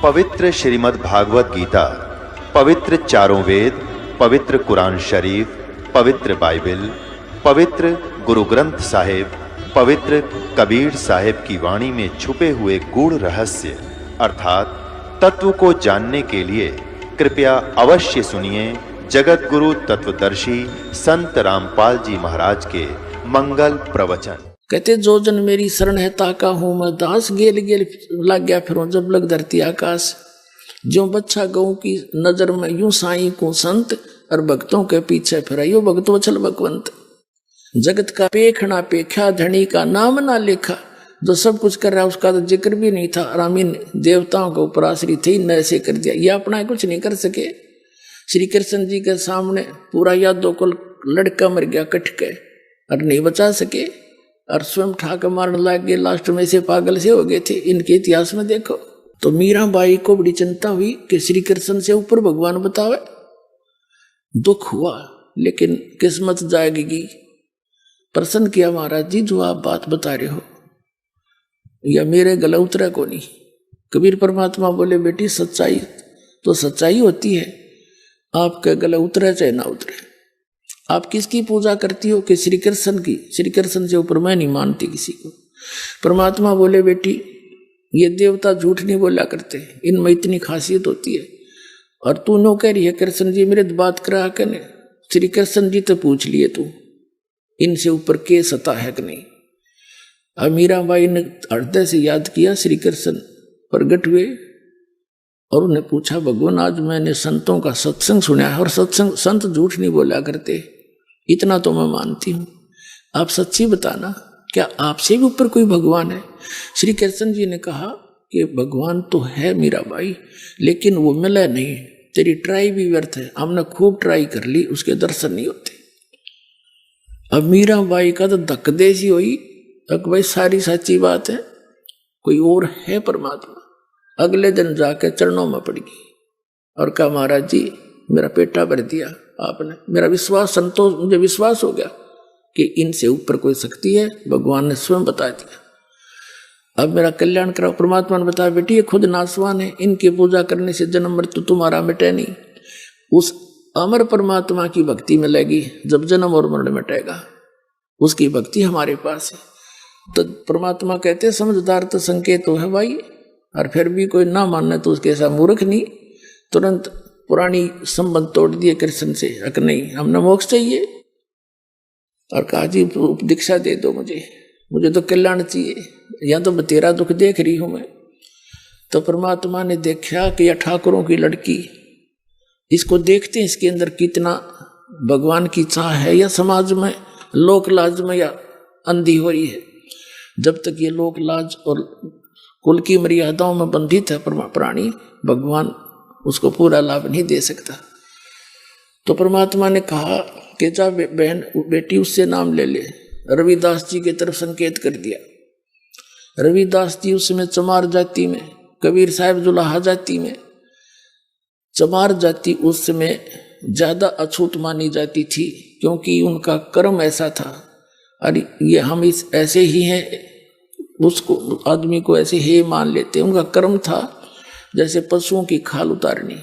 पवित्र श्रीमद् भागवत गीता, पवित्र चारों वेद, पवित्र कुरान शरीफ, पवित्र बाइबल, पवित्र गुरु ग्रंथ साहिब, पवित्र कबीर साहिब की वाणी में छुपे हुए गूढ़ रहस्य अर्थात तत्व को जानने के लिए कृपया अवश्य सुनिए जगत गुरु तत्वदर्शी संत रामपाल जी महाराज के मंगल प्रवचन। कहते जो जन मेरी शरण है ताका हूं मैं दास, गेल गेल लग गया फिर जब लग धरती आकाश। जो बच्चा गऊ की नजर में यूं साई को संत, और भक्तों के पीछे फिर यो भक्तों चल भगवंत। जगत का पेखना पेख्या, धनी का नाम ना लेखा। जो सब कुछ कर रहा है उसका तो जिक्र भी नहीं था। रामीन देवताओं के ऊपर आश्रित थे, न ऐसे कर दिया। ये अपना कुछ नहीं कर सके। श्री कृष्ण जी के सामने पूरा यादों को लड़का मर गया कट के, और नहीं बचा सके, और स्वयं ठाकर मारने लग गए। लास्ट में से पागल से हो गए थे। इनके इतिहास में देखो तो मीराबाई को बड़ी चिंता हुई कि श्री कृष्ण से ऊपर भगवान बतावे। दुख हुआ लेकिन किस्मत जाएगी। प्रसन्न किया महाराज जी, जो आप बात बता रहे हो या मेरे गला उतरा को नहीं। कबीर परमात्मा बोले बेटी सच्चाई तो सच्चाई होती है, आपके गला उतरे चाहे ना उतरे। आप किसकी पूजा करती हो कि श्री कृष्ण की। श्री कृष्ण से ऊपर मैं नहीं मानती किसी को। परमात्मा बोले बेटी ये देवता झूठ नहीं बोला करते, इनमें इतनी खासियत होती है। और तू नो कह रही है कृष्ण जी मेरे बात करा के ने। श्री कृष्ण जी तो पूछ लिए तू इनसे ऊपर के सता है कि नहीं। अब मीराबाई ने हृदय से याद किया, श्री कृष्ण प्रगट हुए और उन्हें पूछा भगवान आज मैंने संतों का सत्संग सुना है, और सत्संग संत झूठ नहीं बोला करते, इतना तो मैं मानती हूँ। आप सच्ची बताना क्या आपसे भी ऊपर कोई भगवान है। श्री कृष्ण जी ने कहा कि भगवान तो है मीराबाई, लेकिन वो मिला नहीं। तेरी ट्राई भी व्यर्थ है, हमने खूब ट्राई कर ली, उसके दर्शन नहीं होते। अब मीराबाई का तो धक देसी हुई, अब भाई सारी सच्ची बात है, कोई और है परमात्मा। अगले दिन जाके चरणों में पड़ गई और कहा महाराज जी मेरा पेटा भर दिया आपने। मेरा विश्वास संतोष, मुझे विश्वास हो गया कि इनसे ऊपर कोई शक्ति है, भगवान ने स्वयं बता दिया। अब मेरा कल्याण कराओ। परमात्मा ने बताया बेटी ये खुद नासवान है, इनकी पूजा करने से जन्म मृत्यु तुम्हारा मिटे नहीं। उस अमर परमात्मा की भक्ति में लगी, जब जन्म और मरण मिटेगा उसकी भक्ति हमारे पास है। तो परमात्मा कहते समझदार तो संकेत तो है भाई, और फिर भी कोई ना मानना तो उसके ऐसा मूर्ख नहीं। तुरंत पुरानी संबंध तोड़ दिए कृष्ण से, अक नहीं हमने मोक्ष चाहिए। और कहा जी दीक्षा दे दो मुझे तो कल्याण चाहिए, या तो तेरा दुख देख रही हूं मैं। तो परमात्मा ने देखा कि यह ठाकुरों की लड़की, इसको देखते हैं इसके अंदर कितना भगवान की चाह है, या समाज में लोक लाज में या अंधी हो रही है। जब तक ये लोक लाज और कुल की मर्यादाओं में बंधित है प्राणी, भगवान उसको पूरा लाभ नहीं दे सकता। तो परमात्मा ने कहा कि जा बहन बेटी उससे नाम ले ले। रविदास जी की तरफ संकेत कर दिया। रविदास जी उस समय चमार जाति में, कबीर साहब जुलाहा जाति में। चमार जाति उस समय ज्यादा अछूत मानी जाती थी, क्योंकि उनका कर्म ऐसा था। और ये हम इस ऐसे ही हैं, उसको आदमी को ऐसे ही मान लेते। उनका कर्म था जैसे पशुओं की खाल उतारनी,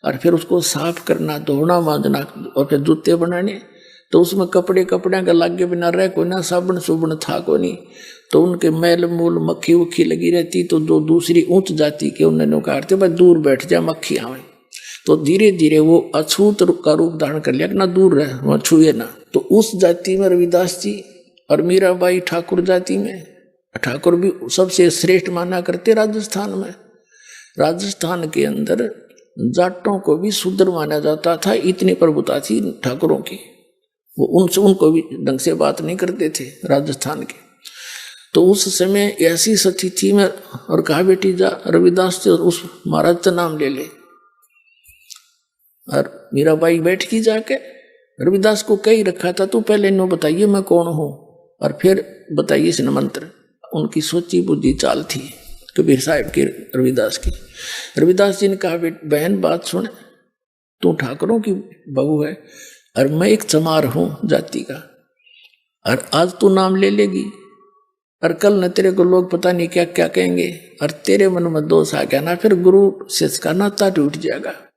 और फिर उसको साफ करना, धोना मांजना, और फिर जूते बनाने। तो उसमें कपड़े का लागे बिना रह कोई ना, साबुन सुबुन था को नहीं। तो उनके मैल मूल मक्खी उक्खी लगी रहती। तो जो दूसरी उच्च जाति के उन्होंने कहा भाई दूर बैठ जा मक्खी आवे। तो धीरे धीरे वो अछूत का रूप धारण कर लिया कि ना दूर रहे, वहां छुए ना। तो उस जाति में रविदास जी और मीराबाई ठाकुर जाति में। ठाकुर भी सबसे श्रेष्ठ माना करते राजस्थान में। राजस्थान के अंदर जाटों को भी शूद्र माना जाता था, इतनी प्रभुता थी ठाकुरों की। वो उनको भी ढंग से बात नहीं करते थे राजस्थान के। तो उस समय ऐसी सती थी मैं, और कहा बेटी जा रविदास से उस महाराज का नाम ले ले। और मीराबाई बैठ की जाके रविदास को कही रखा था, तू पहले नो बताइए मैं कौन हूं, और फिर बताइए इस मंत्र। उनकी सोची बुद्धि चाल थी कबीर साहब की, रविदास की। रविदास जी ने कहा बहन बात सुन, तू ठाकुरों की बहू है और मैं एक चमार हूं जाति का, और आज तू नाम ले लेगी और कल न तेरे को लोग पता नहीं क्या क्या कहेंगे और तेरे मन में दोष आ गया ना, फिर गुरु शिष्य का नाता टूट जाएगा।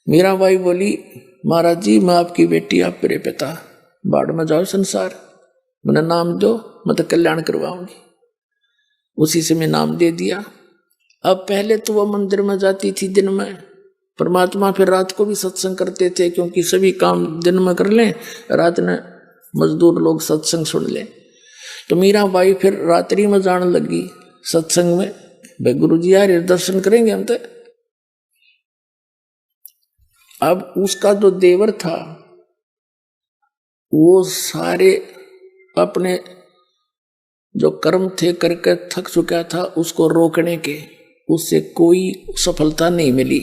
मीराबाई बोली, महाराज जी मैं आपकी बेटी, आप मेरे पिता, बाढ़ में जाओ संसार, मैंने नाम दो, मैं तो कल्याण करवाऊंगी। उसी से मैं नाम दे दिया। अब पहले तो वो मंदिर में जाती थी दिन में, परमात्मा फिर रात को भी सत्संग करते थे, क्योंकि सभी काम दिन में कर लें, रात में मजदूर लोग सत्संग सुन लें। तो मीराबाई फिर रात्रि में जाने लगी सत्संग में, भाई गुरु जी यार दर्शन करेंगे हम तो। अब उसका जो देवर था वो सारे अपने जो कर्म थे करके थक चुका था, उसको रोकने के उससे कोई सफलता नहीं मिली।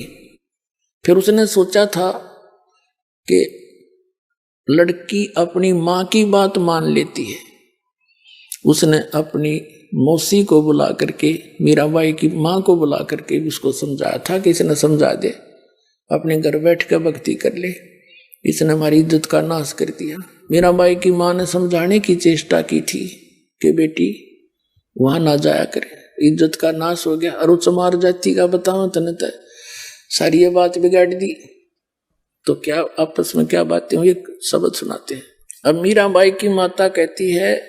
फिर उसने सोचा था कि लड़की अपनी माँ की बात मान लेती है। उसने अपनी मौसी को बुला करके, मीराबाई की माँ को बुला करके उसको समझाया था कि इसने समझा दे, अपने घर बैठ कर भक्ति कर ले, इसने हमारी इज्जत का नाश कर दिया। मीराबाई की माँ ने समझाने की चेष्टा की थी कि बेटी वहां ना जाया करे, इज्जत का नाश हो गया। और चमार जाति का बताओ तने तो सारी ये बात बिगाड़ दी। तो क्या आपस में क्या बातें हुई, शब्द सुनाते हैं। अब मीराबाई की माता कहती है,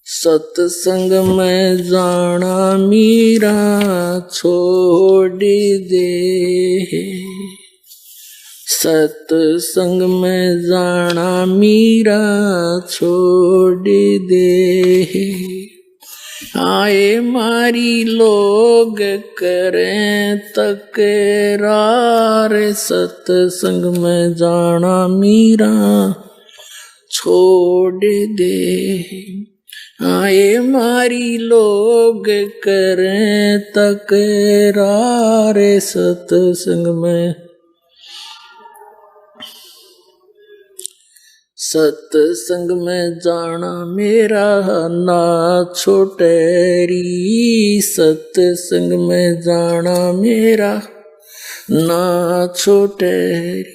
सत्संग में जाना मीरा छोड़ दे, सत्संग में जाना मीरा छोड़ दे, आए मारी लोग करें तकरार, सत्संग में जाना मीरा छोड़ दे, आए मारी लोग करें तकरार, सत्संग में जाना मेरा ना छोटेरी, सत्संग में जाना मेरा ना छोटेरी,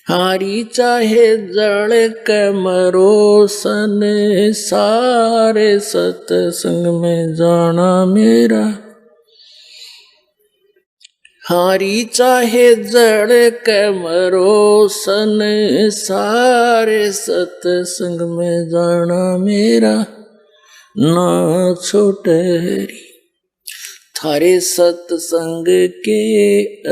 हारी चाहे जड़ के मरो संसार, सत्संग में जाना मेरा, हारी चाहे जड़ के मरो संसार, सत्संग में जाना मेरा ना छोटेरी, थारे सत्संग के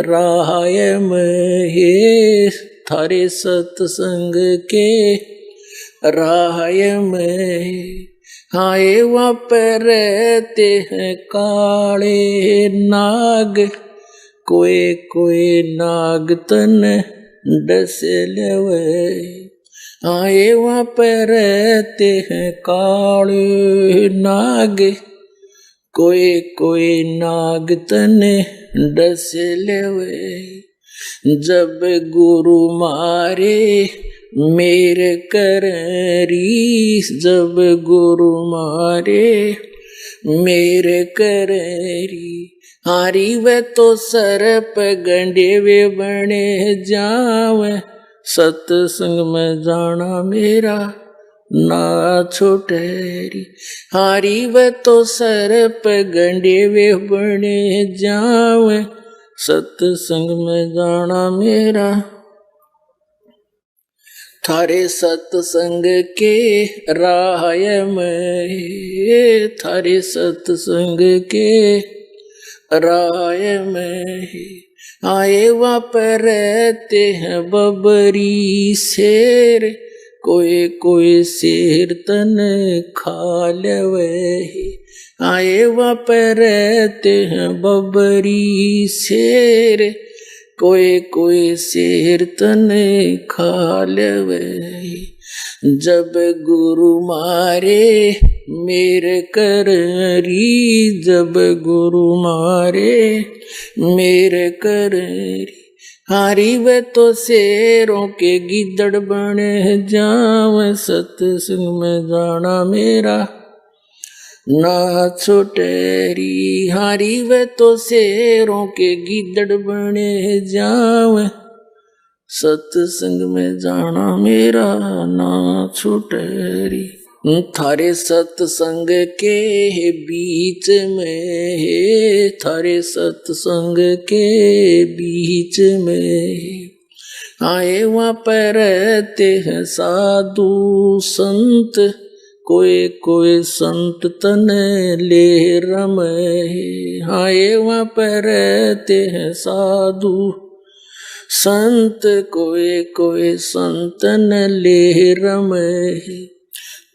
राय में हे, थारे सत्संग के राय में, हाय वहाँ पर रहते हैं काले नाग, कोई कोई नाग तन डस लेवे, आए वहाँ पर रहते हैं काले नाग, कोई कोई नाग तन डस लेवे, जब गुरु मारे मेरे करी, जब गुरु मारे मेरे करी, हारी वे तो सरप गंडे वे बने जावे, सत्संग में जाना मेरा ना छोटेरी, हारी वे तो सरप गंडे वे बने जावे, सत्संग में जाना मेरा, थारे सत्संग के राय में, थारे सत्संग के राय में, आए वहाँ पर रहते हैं बबरी शेर, कोई कोई शेर तन खा लेवे, आए वहाँ पर रहते हैं बबरी शेर, कोई कोई शेर तन खा लेवे, जब गुरु मारे मेरे करी, जब गुरु मारे मेरे करी, हारी वे तो शेरों के गिद्दड़ बने जावे, सत्संग में जाना मेरा ना छोटेरी, हारी वे तो शेरों के गिद्दड़ बने जावे, सत्संग में जाना मेरा ना छोटेरी। थारे सत्संग के बीच में, थारे सत्संग के बीच में आए वहाँ पर रहते हैं साधु संत, कोई कोई संत तन ले रमे। आए वहाँ पर रहते हैं साधु संत, कोई कोई संतन ले रमे।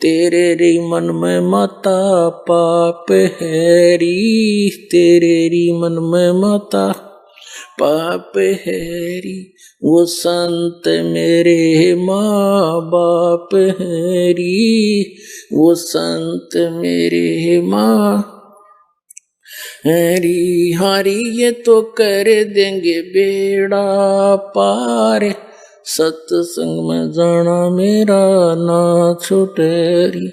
तेरे री मन में माता पाप हैरी, तेरे री मन में माता पाप हैरी। वो संत मेरे माँ बाप हैरी, वो संत मेरे माँ हैरी। हारी ये तो कर देंगे बेड़ा पार, सत्संग में जाना मेरा ना छूटेरी।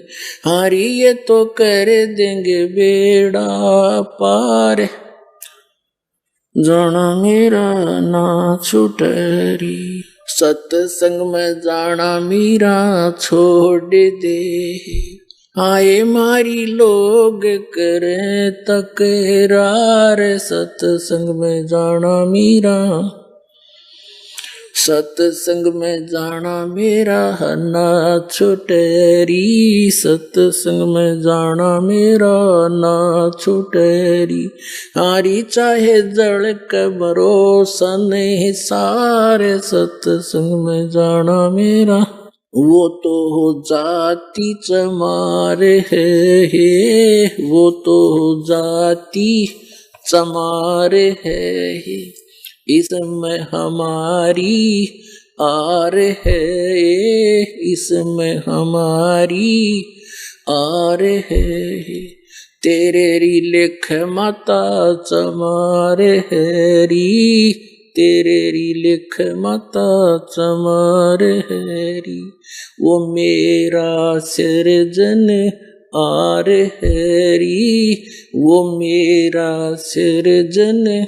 हारी ये तो कर देंगे बेड़ा पार, जाना मेरा ना छूटेरी। सत्संग में जाना मेरा छोड़ दे, आए मारी लोग करे तकरार। सत्संग में जाना मेरा, सत्संग में जाना मेरा ना छूटेरी। सत्संग में जाना मेरा ना छूटेरी। हारी चाहे जड़ कमरो सने सारे, सत्संग में जाना मेरा वो तो हो जाती चमार है, वो तो हो जाती चमार है। इसमें हमारी आर है, इसमें हमारी आर है। तेरे री लेख माता चमार है री, तेरे री लेख माता चमार है री। वो मेरा सृजन आर है री, वो मेरा सृजन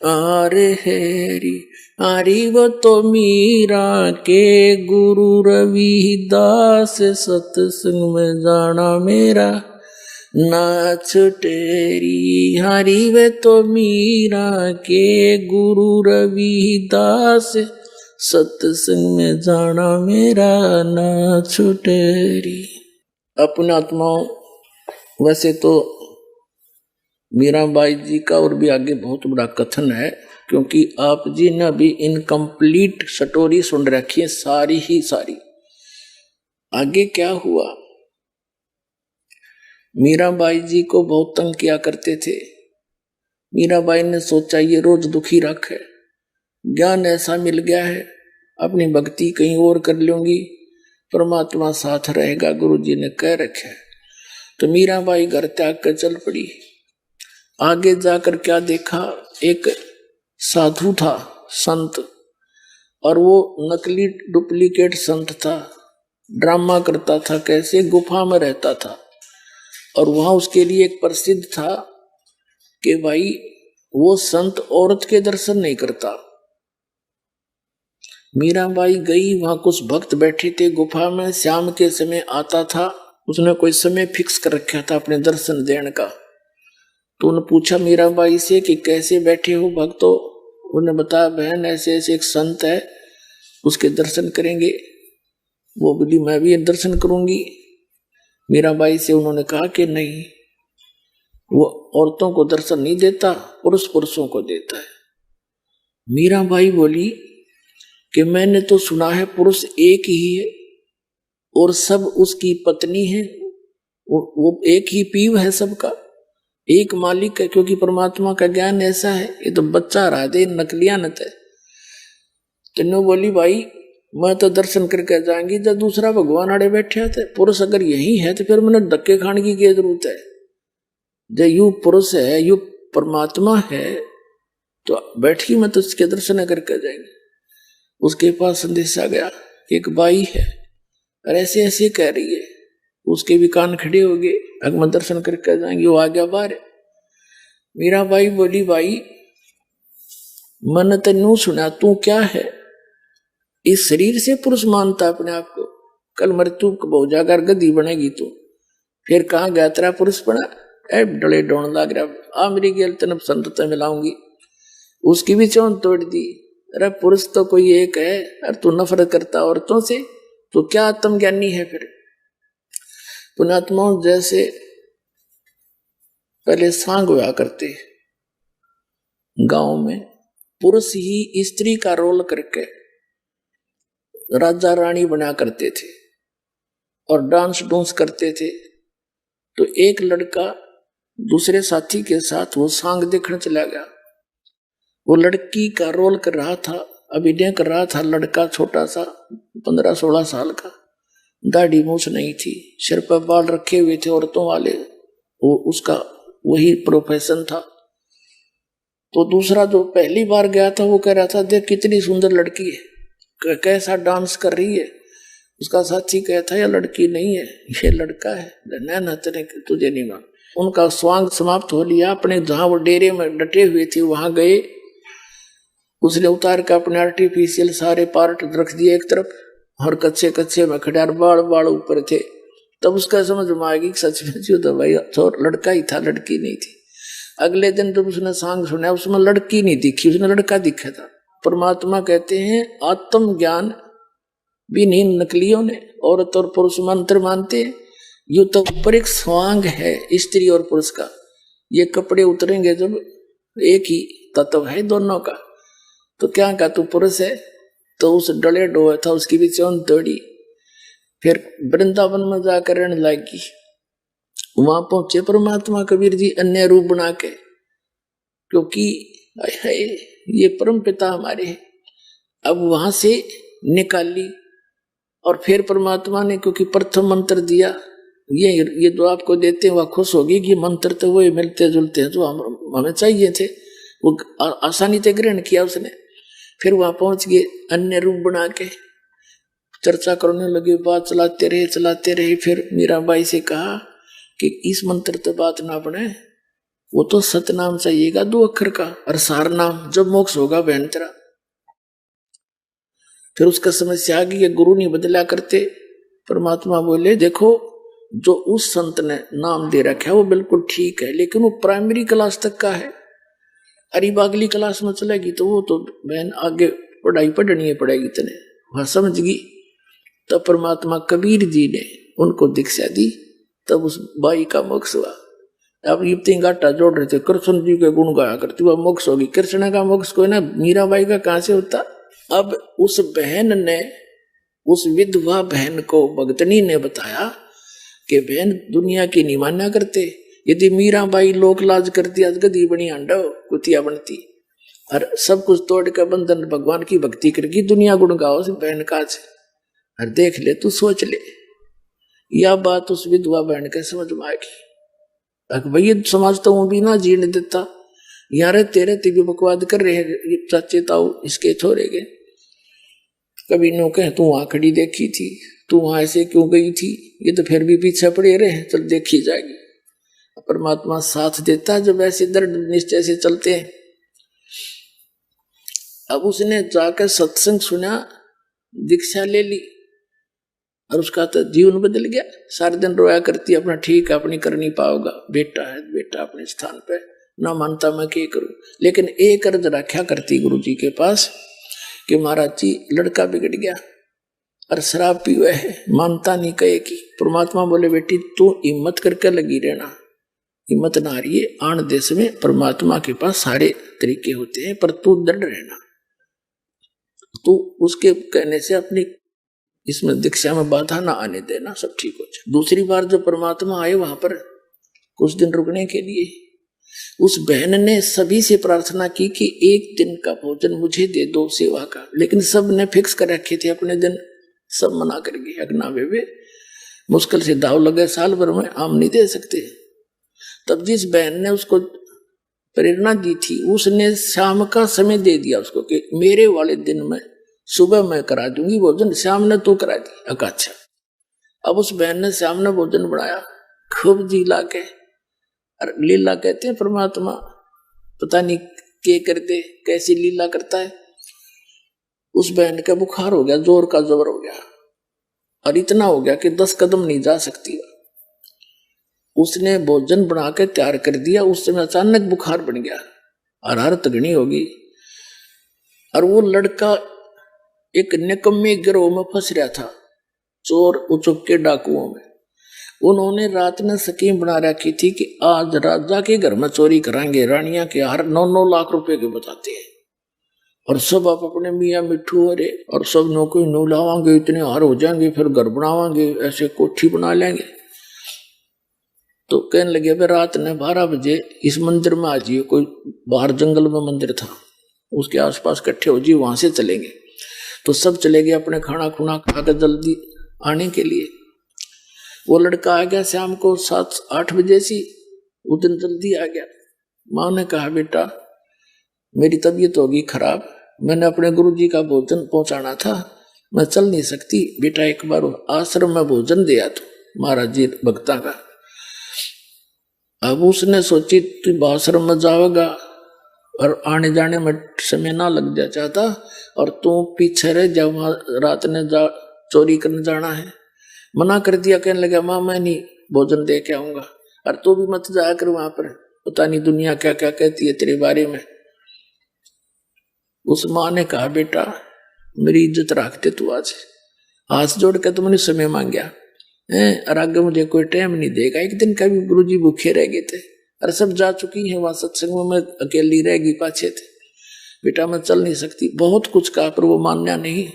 आर हैरी। आरी वो तो मीरा के गुरु रविदास, सत्संग में जाना मेरा ना छुटेरी। हारी वे तो मीरा के गुरु रविदास, सत्संग में जाना मेरा ना छुटेरी। अपने आत्माओं, वैसे तो मीराबाई जी का और भी आगे बहुत बड़ा कथन है, क्योंकि आप जी ने भी इनकम्प्लीट स्टोरी सुन रखी है सारी ही सारी। आगे क्या हुआ, मीराबाई जी को बहुत तंग किया करते थे। मीराबाई ने सोचा ये रोज दुखी रखे, ज्ञान ऐसा मिल गया है, अपनी भक्ति कहीं और कर लूंगी, परमात्मा साथ रहेगा, गुरु जी ने कह रखे। तो मीराबाई घर त्याग कर चल पड़ी। आगे जाकर क्या देखा, एक साधु था, संत, और वो नकली डुप्लीकेट संत था, ड्रामा करता था, कैसे गुफा में रहता था। और वहां उसके लिए एक प्रसिद्ध था कि भाई वो संत औरत के दर्शन नहीं करता। मीराबाई गई, वहां कुछ भक्त बैठे थे गुफा में, शाम के समय आता था, उसने कोई समय फिक्स कर रखा था अपने दर्शन देने का। तो उन्होंने पूछा मीराबाई से कि कैसे बैठे हो भक्तों। उन्हें बताया बहन ऐसे ऐसे एक संत है, उसके दर्शन करेंगे। वो बोली मैं भी दर्शन करूंगी। मीराबाई से उन्होंने कहा कि नहीं, वो औरतों को दर्शन नहीं देता, पुरुष पुरुषों को देता है। मीराबाई बोली कि मैंने तो सुना है पुरुष एक ही है और सब उसकी पत्नी है, वो एक ही पीव है, सबका एक मालिक है, क्योंकि परमात्मा का ज्ञान ऐसा है। ये तो बच्चा रहा दे नकलियानत है। तीनों बोली भाई मैं तो दर्शन करके जाएंगी जब दूसरा भगवान आड़े बैठे थे। पुरुष अगर यही है तो फिर मैंने धक्के खाने की क्या जरूरत है। जब यू पुरुष है, यू परमात्मा है, तो बैठी मैं तो उसके दर्शन करके जाएंगे। उसके पास संदेश आ गया, एक बाई है और ऐसे ऐसे कह रही है। उसके भी कान खड़े हो गए, अगर मैं दर्शन करके जाएंगे। वो आ गया बाहर। मीराबाई बोली भाई मैंने तेनू सुना, तू क्या है, इस शरीर से पुरुष मानता अपने आप को, कल मृत्यु हो जाएगा, अगर गद्दी बनेगी तो फिर कहाँ गया तेरा पुरुष बना, ऐब डले डोन लग रहा, आ मेरी गेल तनब संत मिलाऊंगी। उसकी भी चौन तोड़ दी। अरे पुरुष तो कोई एक है और तू नफरत करता औरतों से, तो क्या आत्मज्ञानी है फिर। पुण्यात्माओं, जैसे पहले सांग हुआ करते गांव में, पुरुष ही स्त्री का रोल करके राजा रानी बना करते थे और डांस डूंस करते थे। तो एक लड़का दूसरे साथी के साथ वो सांग देखने चला गया। वो लड़की का रोल कर रहा था, अभिनय कर रहा था। लड़का छोटा सा 15-16 साल का, दाढ़ी मूछ नहीं थी, सिर पर बाल रखे हुए थे औरतों वाले, वो उसका वही प्रोफेशन था। तो दूसरा जो पहली बार गया था वो कह रहा था, देख कितनी सुंदर लड़की है, कैसा डांस कर रही है। उसका साथी कहता, यह लड़की नहीं है, ये लड़का है। ना तेरे तुझे नहीं मान। उनका स्वांग समाप्त हो लिया। अपने जहां वो डेरे में डटे हुए थे वहां गए। उसने उतार के अपने आर्टिफिशियल सारे पार्ट रख दिए एक तरफ, और कच्चे कच्चे में खड़े बाल बाल ऊपर थे। तब उसका समझ में आएगी सच में जो तो भाई लड़का ही था, लड़की नहीं थी। अगले दिन जब उसने सांग सुना, उसमें लड़की नहीं दिखी, उसने लड़का दिखा था। परमात्मा कहते हैं आत्म ज्ञान भी नहीं नकलियों ने औरत और पुरुष मंत्र मानते हैं। यू तो ऊपर एक स्वांग है स्त्री और पुरुष का, ये कपड़े उतरेंगे जब एक ही तत्व है दोनों का। तो क्या का तू पुरुष है, तो उस डले डोए था, उसकी भी चौन तोड़ी। फिर वृंदावन में जाकर रहने लगी। वहां पहुंचे परमात्मा कबीर जी अन्य रूप बना के, क्योंकि ये परम पिता हमारे हैं। अब वहां से निकाली और फिर परमात्मा ने, क्योंकि प्रथम मंत्र दिया, ये जो आपको देते हैं वह खुश होगी कि मंत्र तो वो मिलते जुलते हैं जो हमें चाहिए थे, वो आसानी से ग्रहण किया उसने। फिर वहां पहुंच गए, अन्य रूप बना के चर्चा करने लगे, बात चलाते रहे। फिर मीराबाई से कहा कि इस मंत्र तो बात ना बने, वो तो सतनाम चाहिएगा 2 अक्षर का, और सार नाम, जब मोक्ष होगा बहन तेरा। फिर उसका समस्या आ गई कि गुरु नहीं बदला करते। परमात्मा बोले, देखो जो उस संत ने नाम दे रखा है वो बिल्कुल ठीक है, लेकिन वो प्राइमरी क्लास तक का है। अरे अगली क्लास में चलेगी तो वो तो बहन आगे पढ़ाई पढ़नी पड़ेगी तने, वह समझ गई। तब परमात्मा कबीर जी ने उनको दीक्षा दी, तब उस बाई का मोक्ष हुआ। अब ये 3 गाटा जोड़ रहे थे, कृष्ण जी के गुण गाया करती, वह मोक्ष होगी। कृष्ण का मोक्ष कोई ना, मीराबाई का कहां से होता। अब उस बहन ने, उस विधवा बहन को भगतनी ने बताया कि बहन दुनिया की नहीं मान्या करते, यदि मीराबाई लोक लाज करती आज गदी बनी अंडा कुतिया बनती, और सब कुछ तोड़ के बंधन भगवान की भक्ति करके दुनिया गुण गाओ से बहन काज। और देख ले, तू सोच ले, यह बात उस विधवा बहन के समझ में आएगी। भाई समाज तो वो भी ना जीने देता, यार तेरे भी बकवाद कर रहे हैं चाचे ताऊ इसके छोरे के। कभी नो कहे तू वहां खड़ी देखी थी, तू वहां ऐसे क्यों गई थी, ये तो फिर भी पीछे पड़े रहे, चल देखी जाएगी। परमात्मा साथ देता जब ऐसे दृढ़ निश्चय से चलते हैं। अब उसने जाकर सत्संग सुना, दीक्षा ले ली, और उसका तो जीवन बदल गया। सारे दिन रोया करती, अपना ठीक अपनी कर नहीं पाओगा, बेटा है बेटा अपने स्थान पे, ना मानता मैं क्या करूं। लेकिन एक अर्ज रखा करती गुरु जी के पास कि महाराज जी लड़का बिगड़ गया और शराब पीवे है, मानता नहीं कहे की। परमात्मा बोले, बेटी तू हिम्मत करके लगी रहना, हिम्मत ना रही है। आन देश में परमात्मा के पास सारे तरीके होते हैं, पर तू दृढ़ रहना। तू उसके कहने से अपनी इसमें दीक्षा में बाधा ना आने देना, सब ठीक हो जाए। दूसरी बार जब परमात्मा आए वहां पर कुछ दिन रुकने के लिए, उस बहन ने सभी से प्रार्थना की कि 1 दिन का भोजन मुझे दे दो सेवा का, लेकिन सब ने फिक्स कर रखे थे अपने दिन, सब मना कर गए। अगना वे मुश्किल से दाव लगे, साल भर में आम नहीं दे सकते। तब जिस बहन ने उसको प्रेरणा दी थी, उसने शाम का समय दे दिया उसको कि मेरे वाले दिन में सुबह मैं करा दूंगी भोजन, शाम ने तू करा दी। अच्छा, अब उस बहन ने शाम ने भोजन बनाया खूब जी ला के। और लीला कहते हैं परमात्मा पता नहीं क्या करते, कैसी लीला करता है। उस बहन का बुखार हो गया, जोर का जबर हो गया, और इतना हो गया कि 10 कदम नहीं जा सकती। उसने भोजन बना के तैयार कर दिया, उस समय अचानक बुखार बन गया और हालत घनी होगी। और वो लड़का एक निकम्मे गिरोह में फंस रहा था, चोर उचुके डाकुओं में। उन्होंने रात में स्कीम बना रखी थी कि आज राजा के घर में चोरी कराएंगे। रानियां के हार 9-9 लाख रुपए के बताते हैं, और सब आप अपने मियाँ मिठू अरे और सब नौकरी नो लावांगे, इतने हार हो जाएंगे, फिर घर बनावांगे, ऐसे कोठी बना लेंगे। तो कहने लगे भाई रात ने 12 बजे इस मंदिर में आ जाइए। कोई बाहर जंगल में मंदिर था, उसके आसपास इकट्ठे हो जाइए, वहां से चलेंगे। तो सब चले गए अपने खाना खुना खा कर जल्दी आने के लिए। वो लड़का आ गया शाम को 7-8 बजे सी, उस दिन जल्दी आ गया। माँ ने कहा बेटा मेरी तबीयत होगी खराब, मैंने अपने गुरुजी का भोजन पहुंचाना था, मैं चल नहीं सकती। बेटा एक बार आश्रम में भोजन दिया तो महाराज जी भक्ता का। अब उसने सोची तू आश्रम में जाओगा और आने जाने में समय ना लग जा चाहता, और तू पीछे रह जा, वहां रात ने जा चोरी करने जाना है। मना कर दिया। कहने लगा माँ मैं नहीं भोजन दे के आऊंगा, और तू भी मत जाया कर वहां पर, पता नहीं दुनिया क्या क्या कहती है तेरे बारे में। उस माँ ने कहा बेटा मेरी इज्जत रखते तू, आज हाथ जोड़ के तुमने समय मांगया है, और आगे मुझे कोई टाइम नहीं देगा। एक दिन कभी गुरुजी भूखे रह गए थे, और सब जा चुकी हैं वहां सत्संग में, मैं अकेली रह गई पाछे थे। बेटा मैं चल नहीं सकती, बहुत कुछ कहा पर वो मानना नहीं।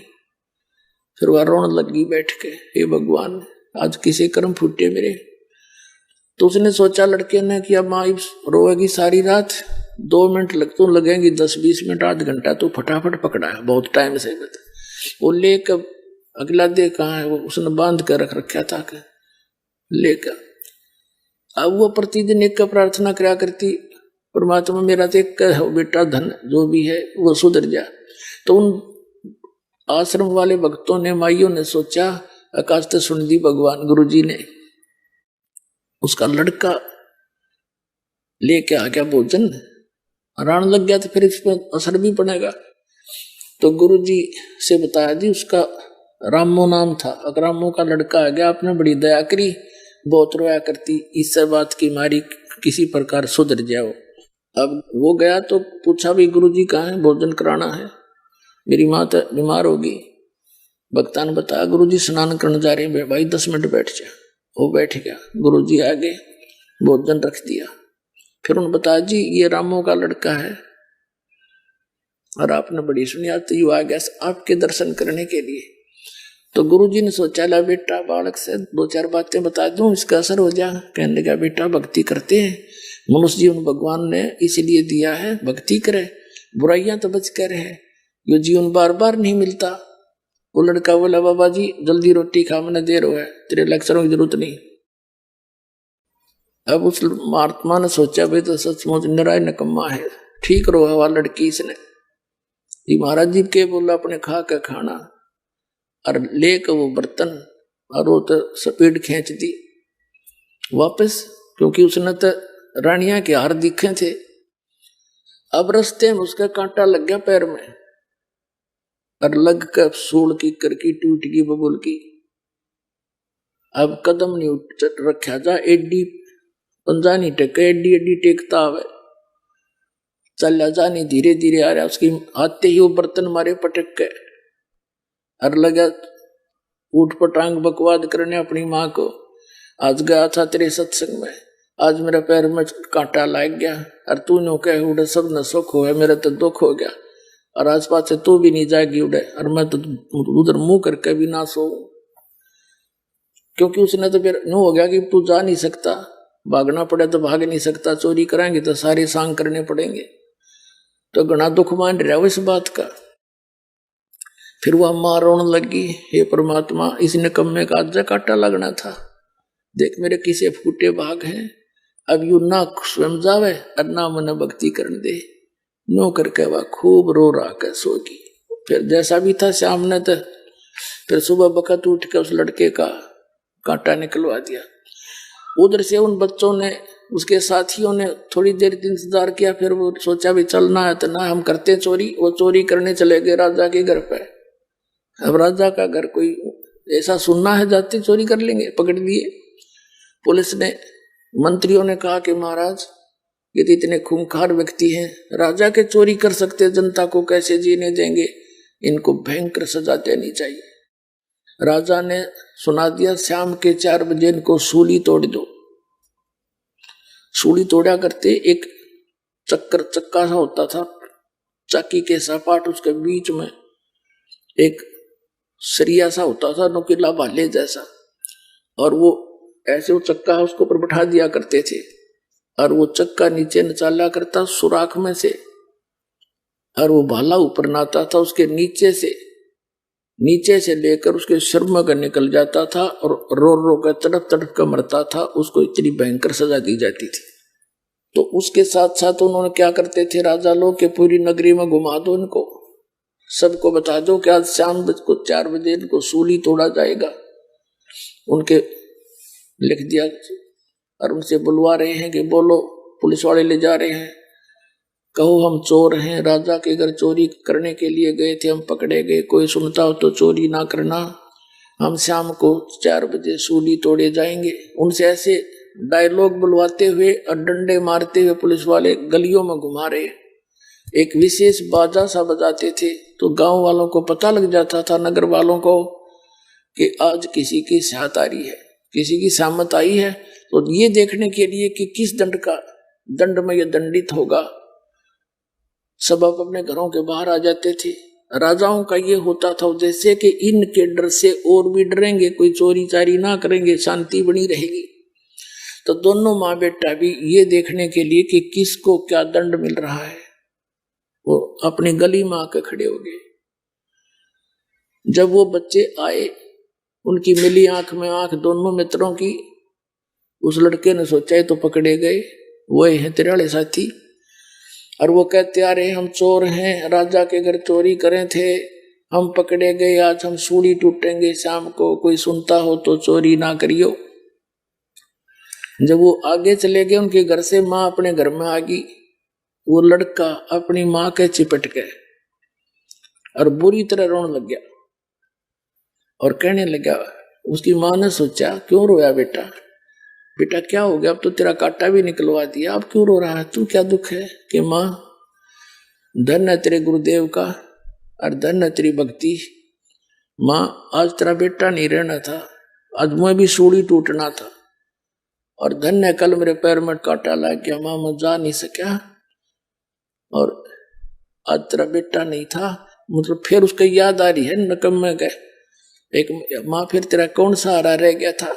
फिर वह रोने लगी बैठ के, हे भगवान आज किसे कर्म फूटे मेरे। तो उसने सोचा लड़के ने कि अब माँ रोएगी सारी रात, 2 मिनट तो लगेंगे, 10-20 मिनट आध घंटा तो फटाफट पकड़ा है, बहुत टाइम से। वो लेकर अगला दे कहाँ है, वो उसने बांध कर रख रखा था लेकर। अब वो प्रतिदिन एक का प्रार्थना करा करती, परमात्मा मेरा तो एक हो बेटा, धन जो भी है वो सुधर जा। तो उन आश्रम वाले भक्तों ने, माइयों ने सोचा आकाश तो सुन दी भगवान। गुरुजी ने उसका लड़का लेके आ गया भोजन, रान लग गया तो फिर इस पर असर भी पड़ेगा। तो गुरुजी से बताया जी उसका रामो नाम था, रामो का लड़का आ गया, आपने बड़ी दया करी, बहुत रोया करती, इस बात की मारी किसी प्रकार सुधर जाओ। अब वो गया तो पूछा भी गुरुजी कहाँ है, भोजन कराना है, मेरी माँ तो बीमार होगी। भक्ता ने बताया गुरुजी स्नान करने जा रहे हैं भाई, 10 मिनट बैठ जा। वो बैठ गया, गुरुजी आगे भोजन रख दिया। फिर उन्होंने बताया जी ये रामो का लड़का है, और आपने बड़ी सुनी, तो यू आ गया आपके दर्शन करने के लिए। तो गुरुजी ने सोचा ला बेटा बालक से 2-4 बातें बता दूं, इसका असर हो जा। कहने लगा बेटा भक्ति करते हैं, मनुष्य जीवन भगवान ने इसलिए दिया है, भक्ति करे, बुराइयां तो बच कर है, यो जीवन बार बार नहीं मिलता। वो लड़का बोला बाबा जी जल्दी रोटी खा, मैंने देर हो है, तेरे लेक्चरों की जरूरत नहीं। अब उस महात्मा ने सोचा भाई तो सचमुच निराय निकम्मा है, ठीक रो हवा लड़की इसने। जी महाराज जी के बोला अपने खा के खाना, और लेकर वो बर्तन, और वो तो स्पीड खींच दी वापस, क्योंकि उसने तो रानिया के हार दिखे थे। अब रास्ते में उसका कांटा लग गया पैर में, और लग कर सूल की करकी टूट गई बबुल की। अब कदम नहीं उठ रखा जा, एडी पंजा नहीं टेका, एडी एडी टेकता है, चल जा नहीं, धीरे धीरे आ रहा। उसकी आते ही वो बर्तन मारे पटक के, और लगा ऊट पटांग बकवाद करने अपनी माँ को, आज गया था तेरे सत्संग में, आज मेरे पैर में कांटा लग गया, और तू नो कह उड़े सब न सुख हो है, मेरा तो दुख हो गया, और आज पास से तू भी नहीं जाएगी उड़े, और मैं तो उधर मुंह करके भी ना सो। क्योंकि उसने तो फिर नो हो गया कि तू जा नहीं सकता, भागना पड़े तो भाग नहीं सकता, चोरी कराएंगे तो सारे सांग करने पड़ेंगे। तो घना दुख मान रहा हो इस बात का। फिर वह मां रोने लगी, हे परमात्मा इस निकम्मे का आज कांटा लगना था, देख मेरे किसे फूटे भाग हैं, अब यू ना स्वयं जावे और ना मन भक्ति करने दे। नो करके वह खूब रो रहा के सोगी। फिर जैसा भी था शाम ने तो फिर सुबह बखत उठ के उस लड़के का कांटा निकलवा दिया। उधर से उन बच्चों ने, उसके साथियों ने थोड़ी देर इंतजार किया, फिर वो सोचा भी चलना है तो ना हम करते चोरी। वो चोरी करने चले गए राजा के घर पे। अब राजा का घर कोई ऐसा सुनना है, जाते चोरी कर लेंगे, पकड़ लिए। पुलिस ने, मंत्रियों ने कहा कि महाराज ये तो इतने खूंखार व्यक्ति हैं, राजा के चोरी कर सकते, जनता को कैसे जीने देंगे, इनको भयंकर सजा देनी चाहिए। राजा ने सुना दिया, शाम के 4 बजे इनको सूली तोड़ दो। सूली तोड़ा करते एक चक्का सा होता था, चक्की के सपाट, उसके बीच में एक सरिया सा होता था, नुकीला भाले जैसा, और वो ऐसे वो चक्का उसको ऊपर बैठा दिया करते थे, और वो चक्का नीचे नचाला करता सुराख में से, और वो भाला ऊपर नाता था, उसके नीचे से लेकर उसके सिर में निकल जाता था, और रो रो कर तड़प तड़प कर मरता था। उसको इतनी भयंकर सजा दी जाती थी। तो उसके साथ साथ उन्होंने क्या करते थे राजा लोग के, पूरी नगरी में घुमा दो इनको, सबको बता दो कि आज शाम को 4 बजे इनको सूली तोड़ा जाएगा। उनके लिख दिया और उनसे बुलवा रहे हैं कि बोलो, पुलिस वाले ले जा रहे हैं, कहो हम चोर हैं, राजा के घर चोरी करने के लिए गए थे, हम पकड़े गए, कोई सुनता हो तो चोरी ना करना, हम शाम को 4 बजे सूली तोड़े जाएंगे। उनसे ऐसे डायलॉग बुलवाते हुए और डंडे मारते हुए पुलिस वाले गलियों में घुमा रहे। एक विशेष बाजा सा बजाते थे, तो गांव वालों को पता लग जाता था, नगर वालों को, कि आज किसी की साथ आ रही है, किसी की सामत आई है। तो ये देखने के लिए कि किस दंड में ये दंडित होगा, सब अपने घरों के बाहर आ जाते थे। राजाओं का ये होता था जैसे कि इनके डर से और भी डरेंगे, कोई चोरी चारी ना करेंगे, शांति बनी रहेगी। तो दोनों माँ बेटा भी ये देखने के लिए कि किसको क्या दंड मिल रहा है, वो अपनी गली में आके खड़े हो गए। जब वो बच्चे आए, उनकी मिली आंख में आंख दोनों मित्रों की, उस लड़के ने सोचा है तो पकड़े गए, वही हैं तेरे वाले साथी। और वो कहते आ रहे हम चोर हैं, राजा के घर चोरी करे थे, हम पकड़े गए, आज हम सूली टूटेंगे शाम को, कोई सुनता हो तो चोरी ना करियो। जब वो आगे चले गए उनके घर से, माँ अपने घर में आ गई, वो लड़का अपनी माँ के चिपट गए और बुरी तरह रोने लग गया और कहने लगा। उसकी माँ ने सोचा, क्यों रोया बेटा, बेटा क्या हो गया, अब तो तेरा कांटा भी निकलवा दिया, अब क्यों रो रहा है तू, क्या दुख है? कि माँ धन है तेरे गुरुदेव का और धन है तेरी भक्ति। माँ आज तेरा बेटा नहीं रहना था, आज मैं भी सूली टूटना था, और धन है कल मेरे पैर में कांटा लग गया, माँ मैं जा नहीं सका, और आज तेरा बेटा नहीं था। मतलब फिर उसको याद आ रही है, नकम्मे गए एक माँ, फिर तेरा कौन सहारा रह गया था?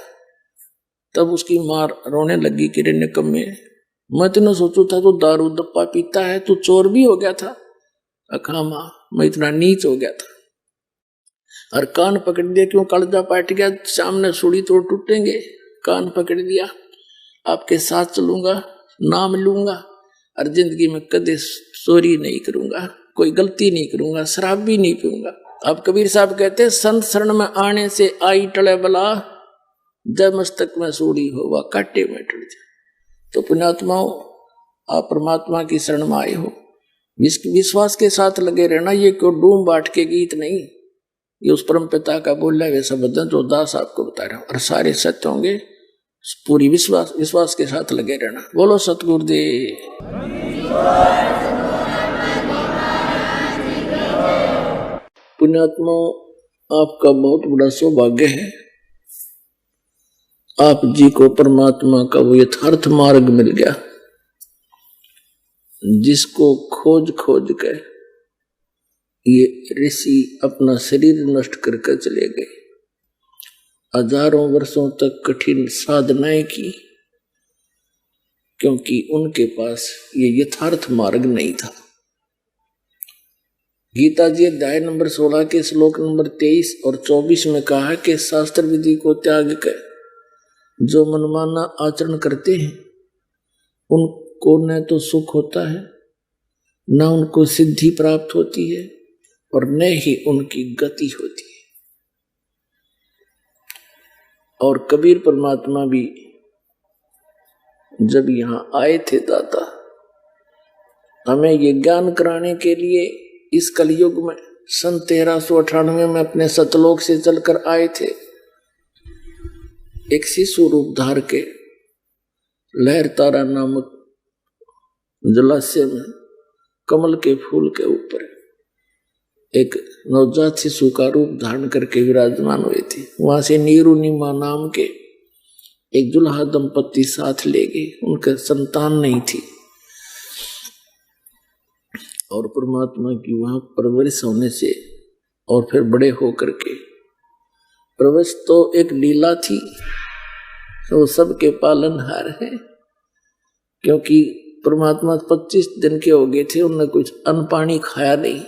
तब उसकी माँ रोने लगी कि रे निकम्मे, मैं तो न सोचू था तू दारू दप्पा पीता है, तू चोर भी हो गया था। अखा माँ मैं इतना नीच हो गया था, और कान पकड़ दिया, क्यों कलजा पाट गया, सामने सूली तोड़ टूटेंगे। कान पकड़ दिया, आपके साथ चलूंगा, नाम लूंगा, और जिंदगी में कदे चोरी नहीं करूंगा, कोई गलती नहीं करूंगा, शराब भी नहीं पीऊंगा। अब कबीर साहब कहते, संत शरण में आने से आई टले बला, जब मस्तक में सूली हो वह काटे में टूट जाए। तो पुण्यात्माओं, आप परमात्मा की शरण में आए हो, विश्वास के साथ लगे रहना। ये क्यों डूम बाट के गीत नहीं, ये उस परम पिता का बोला हुआ शब्द जो दास आपको बता रहा हूं, और सारे सत्य होंगे। पूरी विश्वास के साथ लगे रहना। बोलो सतगुरुदेव। पुण्यात्मा, आपका बहुत बड़ा सौभाग्य है, आप जी को परमात्मा का वो यथार्थ मार्ग मिल गया, जिसको खोज खोज कर ये ऋषि अपना शरीर नष्ट करके चले गए, हजारों वर्षों तक कठिन साधनाएं की, क्योंकि उनके पास ये यथार्थ मार्ग नहीं था। गीता जी अध्याय नंबर 16 के श्लोक नंबर 23 और 24 में कहा है कि शास्त्र विधि को त्याग कर जो मनमाना आचरण करते हैं, उनको न तो सुख होता है, न उनको सिद्धि प्राप्त होती है, और न ही उनकी गति होती है। और कबीर परमात्मा भी जब यहां आए थे दाता, हमें ये ज्ञान कराने के लिए इस कलयुग में सन 1398 में अपने सतलोक से चलकर आए थे, एक शिशु रूप धार के लहर तारा नामक जलाशय में कमल के फूल के ऊपर एक नवजात शिशु का रूप धारण करके विराजमान हुए थे। वहां से नीरुनिमा नाम के एक दुल्हा दंपति साथ ले गए, उनके संतान नहीं थी और परमात्मा की वहां परवरिश होने से और फिर बड़े होकर के प्रवेश तो एक लीला थी, वो सबके पालनहार है, क्योंकि परमात्मा 25 दिन के हो गए थे, उन्होंने कुछ अन्न पानी खाया नहीं।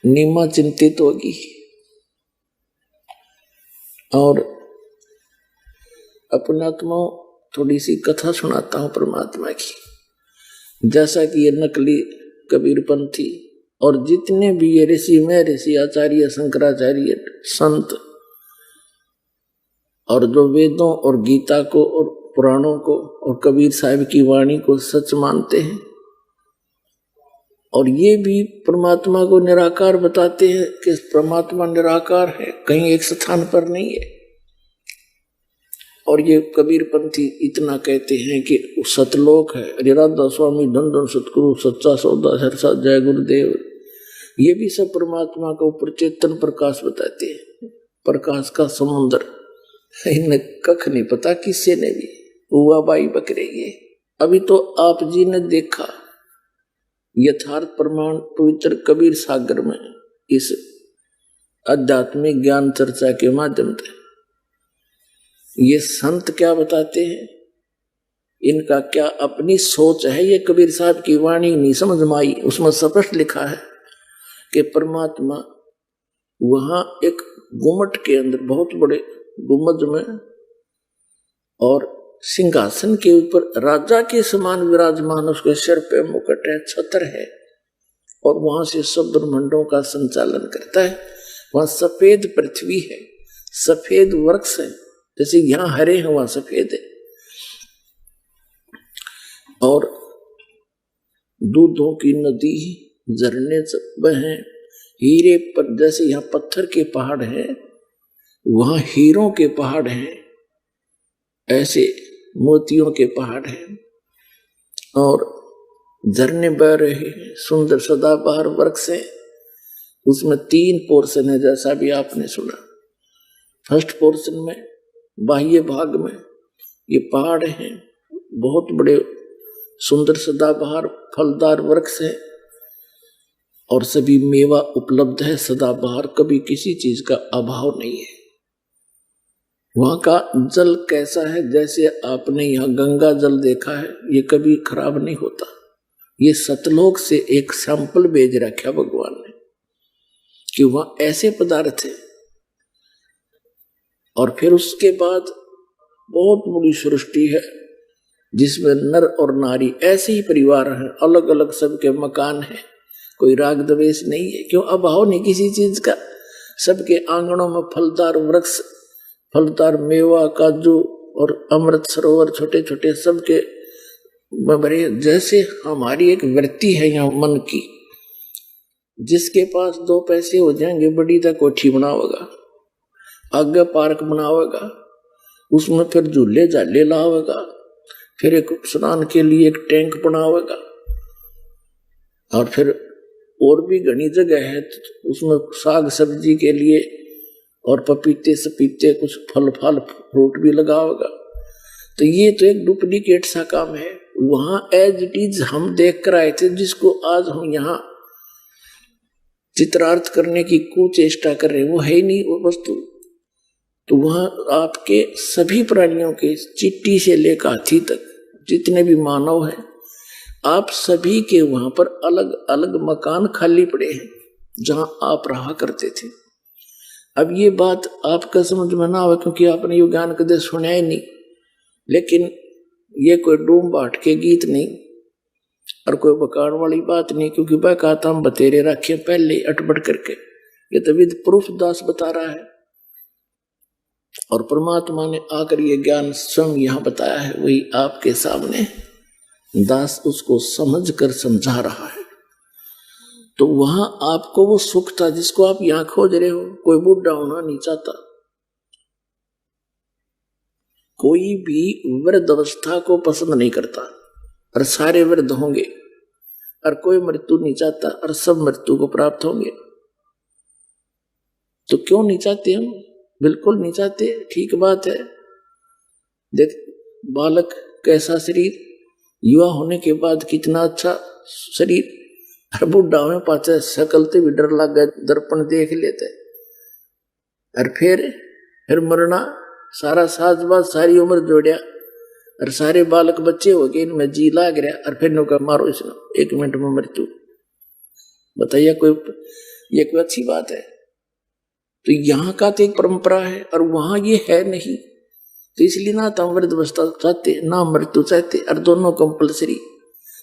नीमा चिंतित होगी और अपना आत्मा थोड़ी सी कथा सुनाता हूं परमात्मा की। जैसा कि ये नकली कबीरपंथी और जितने भी ये ऋषि में ऋषि आचार्य शंकराचार्य संत और जो वेदों और गीता को और पुराणों को और कबीर साहिब की वाणी को सच मानते हैं और ये भी परमात्मा को निराकार बताते हैं कि परमात्मा निराकार है, कहीं एक स्थान पर नहीं है। और ये कबीरपंथी इतना कहते हैं कि सतलोक है, राधा स्वामी धन धन सतगुरु सच्चा सौदा सरसा जय गुरुदेव, ये भी सब परमात्मा का ऊपर चेतन प्रकाश बताते हैं, प्रकाश का समुद्र। इन्हें कख नहीं पता किसी ने भी, हुआ बाई बकरे ये। अभी तो आप जी ने देखा यथार्थ प्रमाण पवित्र कबीर सागर में इस आध्यात्मिक ज्ञान चर्चा के माध्यम से ये संत क्या बताते हैं, इनका क्या अपनी सोच है। ये कबीर साहब की वाणी नहीं समझ में आई, उसमें स्पष्ट लिखा है कि परमात्मा वहां एक गुम्मट के अंदर बहुत बड़े गुम्बद में और सिंहासन के ऊपर राजा के समान विराजमान, उसके सिर पे मुकुट है, छत्र है और वहां से सब ब्रह्मांडों का संचालन करता है। वहां सफेद पृथ्वी है, सफेद वृक्ष है, जैसे यहां हरे हैं वहां सफेद है, और दूधों की नदी झरने बहें, हीरे पर जैसे यहाँ पत्थर के पहाड़ हैं वहां हीरों के पहाड़ हैं, ऐसे मोतियों के पहाड़ हैं और झरने बह रहे हैं, सुंदर सदाबहार वृक्ष है। उसमें 3 पोर्शन है, जैसा भी आपने सुना। फर्स्ट पोर्शन में बाह्य भाग में ये पहाड़ हैं, बहुत बड़े सुंदर सदाबहार फलदार वृक्ष है और सभी मेवा उपलब्ध है सदाबहार, कभी किसी चीज का अभाव नहीं है। वहां का जल कैसा है, जैसे आपने यहाँ गंगा जल देखा है, ये कभी खराब नहीं होता। ये सतलोक से एक सैंपल भेज रखा भगवान ने कि वहां ऐसे पदार्थ है। और फिर उसके बाद बहुत बड़ी सृष्टि है जिसमें नर और नारी ऐसे ही परिवार हैं, अलग अलग सबके मकान हैं, कोई राग द्वेष नहीं है, क्यों अभाव नहीं किसी चीज का। सबके आंगनों में फलदार वृक्ष, फलदार मेवा, काजू और अमृत सरोवर छोटे छोटे सबके भरे। जैसे हमारी एक वृत्ति है यहाँ मन की, जिसके पास 2 पैसे हो जाएंगे बड़ी तक कोठी बनावेगा, आगे पार्क बनावेगा, उसमें फिर झूले झाले लावेगा, फिर एक स्नान के लिए एक टैंक बनावेगा और फिर और भी घनी जगह है उसमें साग सब्जी के लिए और पपीते सपीते कुछ फल फ्रूट भी लगाओगा। तो ये तो एक डुप्लीकेट सा काम है। वहां एज इट इज हम देख कर आए थे, जिसको आज हम यहाँ चित्रार्थ करने की कुचेष्टा कर रहे हैं, वो है ही नहीं वो वस्तु। तो वहां आपके सभी प्राणियों के चींटी से लेकर हाथी तक जितने भी मानव हैं, आप सभी के वहां पर अलग अलग मकान खाली पड़े हैं जहां आप रहा करते थे। अब ये बात आपका समझ में ना आवे क्योंकि आपने ये ज्ञान कदे सुना ही नहीं, लेकिन ये कोई डूम बाट के गीत नहीं और कोई बकान वाली बात नहीं, क्योंकि वह कहता हम बतेरे रखे पहले अटपट करके। ये तो विद प्रूफ दास बता रहा है और परमात्मा ने आकर ये ज्ञान स्वयं यहाँ बताया है, वही आपके सामने दास उसको समझ कर समझा रहा है। तो वहां आपको वो सुख था जिसको आप यहां खोज रहे हो। कोई बुढ़ा होना नहीं चाहता, कोई भी वृद्ध अवस्था को पसंद नहीं करता, और सारे वृद्ध होंगे, और कोई मृत्यु नहीं चाहता, और सब मृत्यु को प्राप्त होंगे। तो क्यों नहीं चाहते हम? बिल्कुल नहीं चाहते, ठीक बात है। देख, बालक कैसा शरीर, युवा होने के बाद कितना अच्छा शरीर, और बुढ़ा में पाचा सकलते भी डर लग गए, दर्पण देख लेते, और फिर मरना, सारा साजबाज सारी उम्र जोड़िया, और सारे बालक बच्चे हो गए, इनमें जी लाग रहा, और फिर नौका मारो इसमें 1 मिनट में मृत्यु। बताइए ये कोई अच्छी बात है? तो यहाँ का तो एक परंपरा है, और वहां ये है नहीं। तो इसलिए ना तो वृद्ध अवस्था चाहते, ना मृत्यु चाहते, और दोनों कंपलसरी।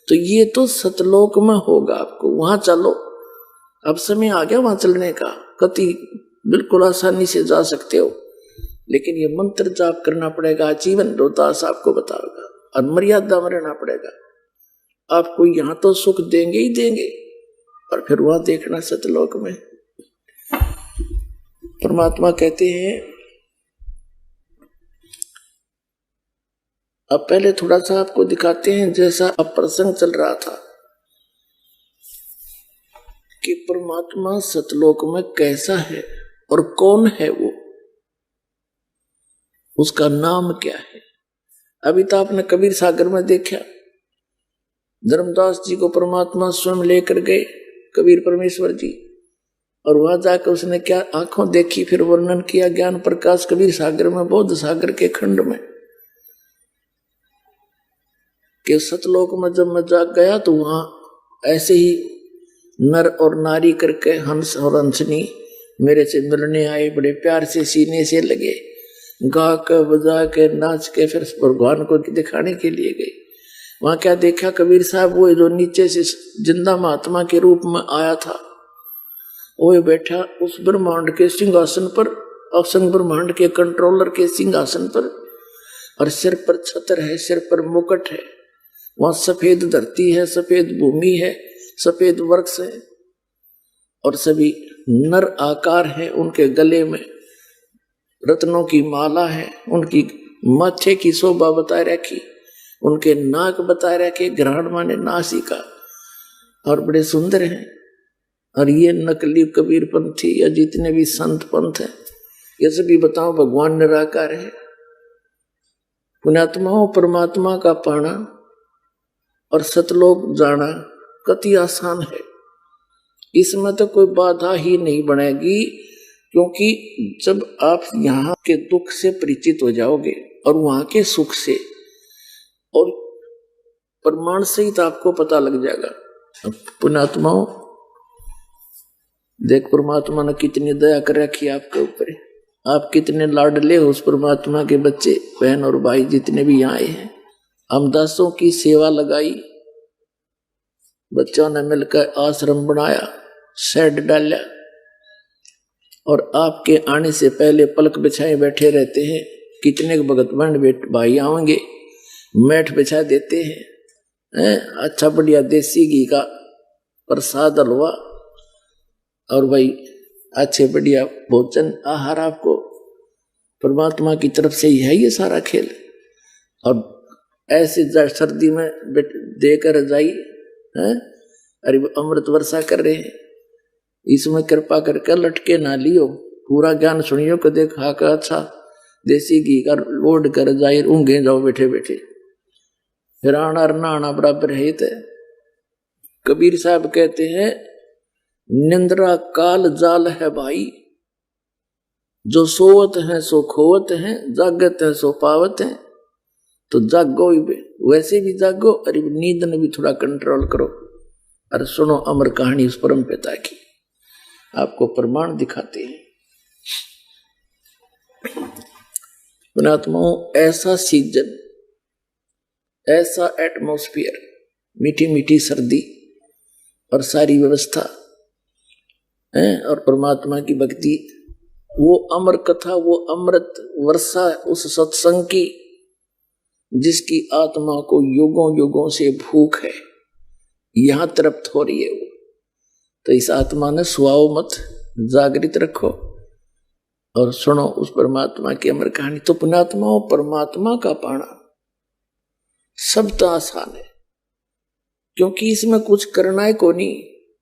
तो ये तो सतलोक में होगा, आपको वहां चलो, अब समय आ गया वहां चलने का। कति बिल्कुल आसानी से जा सकते हो, लेकिन ये मंत्र जाप करना पड़ेगा, जीवन रोहतास आपको बताएगा, और मर्यादा में रहना पड़ेगा। आपको यहां तो सुख देंगे ही देंगे, और फिर वहां देखना सतलोक में। परमात्मा कहते हैं, अब पहले थोड़ा सा आपको दिखाते हैं, जैसा अब प्रसंग चल रहा था कि परमात्मा सतलोक में कैसा है और कौन है वो, उसका नाम क्या है। अभी तो आपने कबीर सागर में देखा, धर्मदास जी को परमात्मा स्वयं लेकर गए, कबीर परमेश्वर जी, और वहां जाकर उसने क्या आंखों देखी, फिर वर्णन किया ज्ञान प्रकाश कबीर सागर में, बौद्ध सागर के खंड में, कि सतलोक में जब मैं जाग गया तो वहां ऐसे ही नर और नारी करके हंस और हंसनी मेरे से मिलने आए, बड़े प्यार से सीने से लगे, गा के बजा के नाच के फिर भगवान को दिखाने के लिए गए। वहां क्या देखा कबीर साहब, वो जो नीचे से जिंदा महात्मा के रूप में आया था, वो बैठा उस ब्रह्मांड के सिंहासन पर, असंग ब्रह्मांड के कंट्रोलर के सिंहासन पर, और सिर पर छत्र है, सिर पर मुकुट है। वहां सफेद धरती है, सफेद भूमि है, सफेद वृक्ष है, और सभी नर आकार है। उनके गले में रत्नों की माला है, उनकी माथे की शोभा बताए रखी, उनके नाक बताए रखे, ग्रहण माने नासिका, और बड़े सुंदर हैं। और ये नकली कबीर पंथी या जितने भी संत पंथ हैं, ये सभी बताओ भगवान निराकार है। पुण्यात्माओं, परमात्मा का पाना और सतलोक जाना कति आसान है, इसमें तो कोई बाधा ही नहीं बनेगी, क्योंकि जब आप यहाँ के दुख से परिचित हो जाओगे और वहां के सुख से, और प्रमाण सहित आपको पता लग जाएगा। पुण्यात्माओं, देख परमात्मा ने कितनी दया कर रखी है आपके ऊपर, आप कितने लाडले हो उस परमात्मा के बच्चे, बहन और भाई जितने भी यहाँ आए हैं। हम दासों की सेवा लगाई, बच्चों ने मिलकर आश्रम बनाया, शेड डाला, और आपके आने से पहले पलक बिछाए बैठे रहते हैं। कितने भगत बहन भाई आएंगे, मैठ बिछा देते हैं, अच्छा बढ़िया देसी घी का प्रसाद हलवा, और भाई अच्छे बढ़िया भोजन आहार आपको परमात्मा की तरफ से ही है ये सारा खेल। और ऐसे सर्दी में देकर रजाई है, अरे अमृत वर्षा कर रहे हैं, इसमें कृपा करके लटके ना लियो, पूरा ज्ञान सुनियो को देखा का अच्छा देसी घी का लोड कर रजाई ऊँघे जाओ बैठे बैठे, फिर आना नहाना बराबर है। कबीर साहब कहते हैं, निंद्रा काल जाल है भाई, जो सोवत हैं सो खोवत हैं, जागत है सो पावत हैं। तो जागो, वैसे भी जागो, अरे नींद ने भी थोड़ा कंट्रोल करो, और सुनो अमर कहानी उस परम पिता की। आपको प्रमाण दिखाते हैं। पुण्यात्माओं, ऐसा सीजन, ऐसा एटमॉस्फेयर, मीठी मीठी सर्दी और सारी व्यवस्था है, और परमात्मा की भक्ति, वो अमर कथा, वो अमृत वर्षा उस सत्संग की, जिसकी आत्मा को युगों युगों से भूख है, यहां तृप्त हो रही है वो। तो इस आत्मा ने सुआओ मत, जागृत रखो और सुनो उस परमात्मा की अमर कहानी। तो पुण्यात्मा और परमात्मा का पाना सब तो आसान है, क्योंकि इसमें कुछ करना है को नहीं,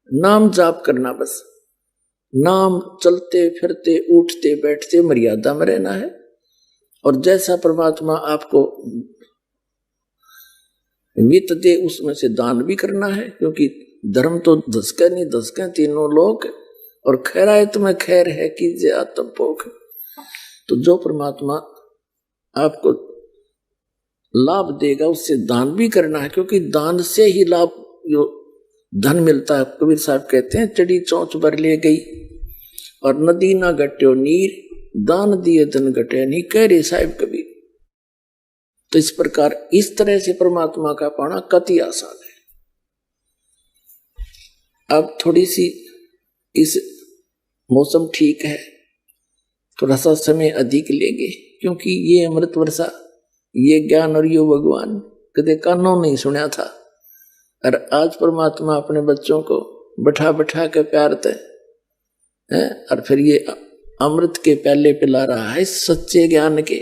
नाम जाप करना बस। नाम चलते फिरते उठते बैठते मर्यादा में रहना है, और जैसा परमात्मा आपको वित्त दे उसमें से दान भी करना है, क्योंकि धर्म तो धसके नहीं धसके तीनों लोग, और खैरायत में खैर है कीजिए आत्म पोख। तो जो परमात्मा आपको लाभ देगा उससे दान भी करना है, क्योंकि दान से ही लाभ जो धन मिलता है। कबीर साहब कहते हैं चढ़ी चौंच भर ले गई और नदी ना घट्यो नीर, दान दिए धन घटे नहीं, कह रहे साहिब कबीर। तो इस प्रकार इस तरह से परमात्मा का पाना कति आसान है। अब थोड़ी सी इस मौसम ठीक है, थोड़ा सा समय अधिक लेंगे, क्योंकि ये अमृत वर्षा, ये ज्ञान और ये भगवान कदे कानों नहीं सुना था, और आज परमात्मा अपने बच्चों को बैठा बैठा के प्यारते हैं, और फिर ये अमृत के प्याले पिला रहा है सच्चे ज्ञान के,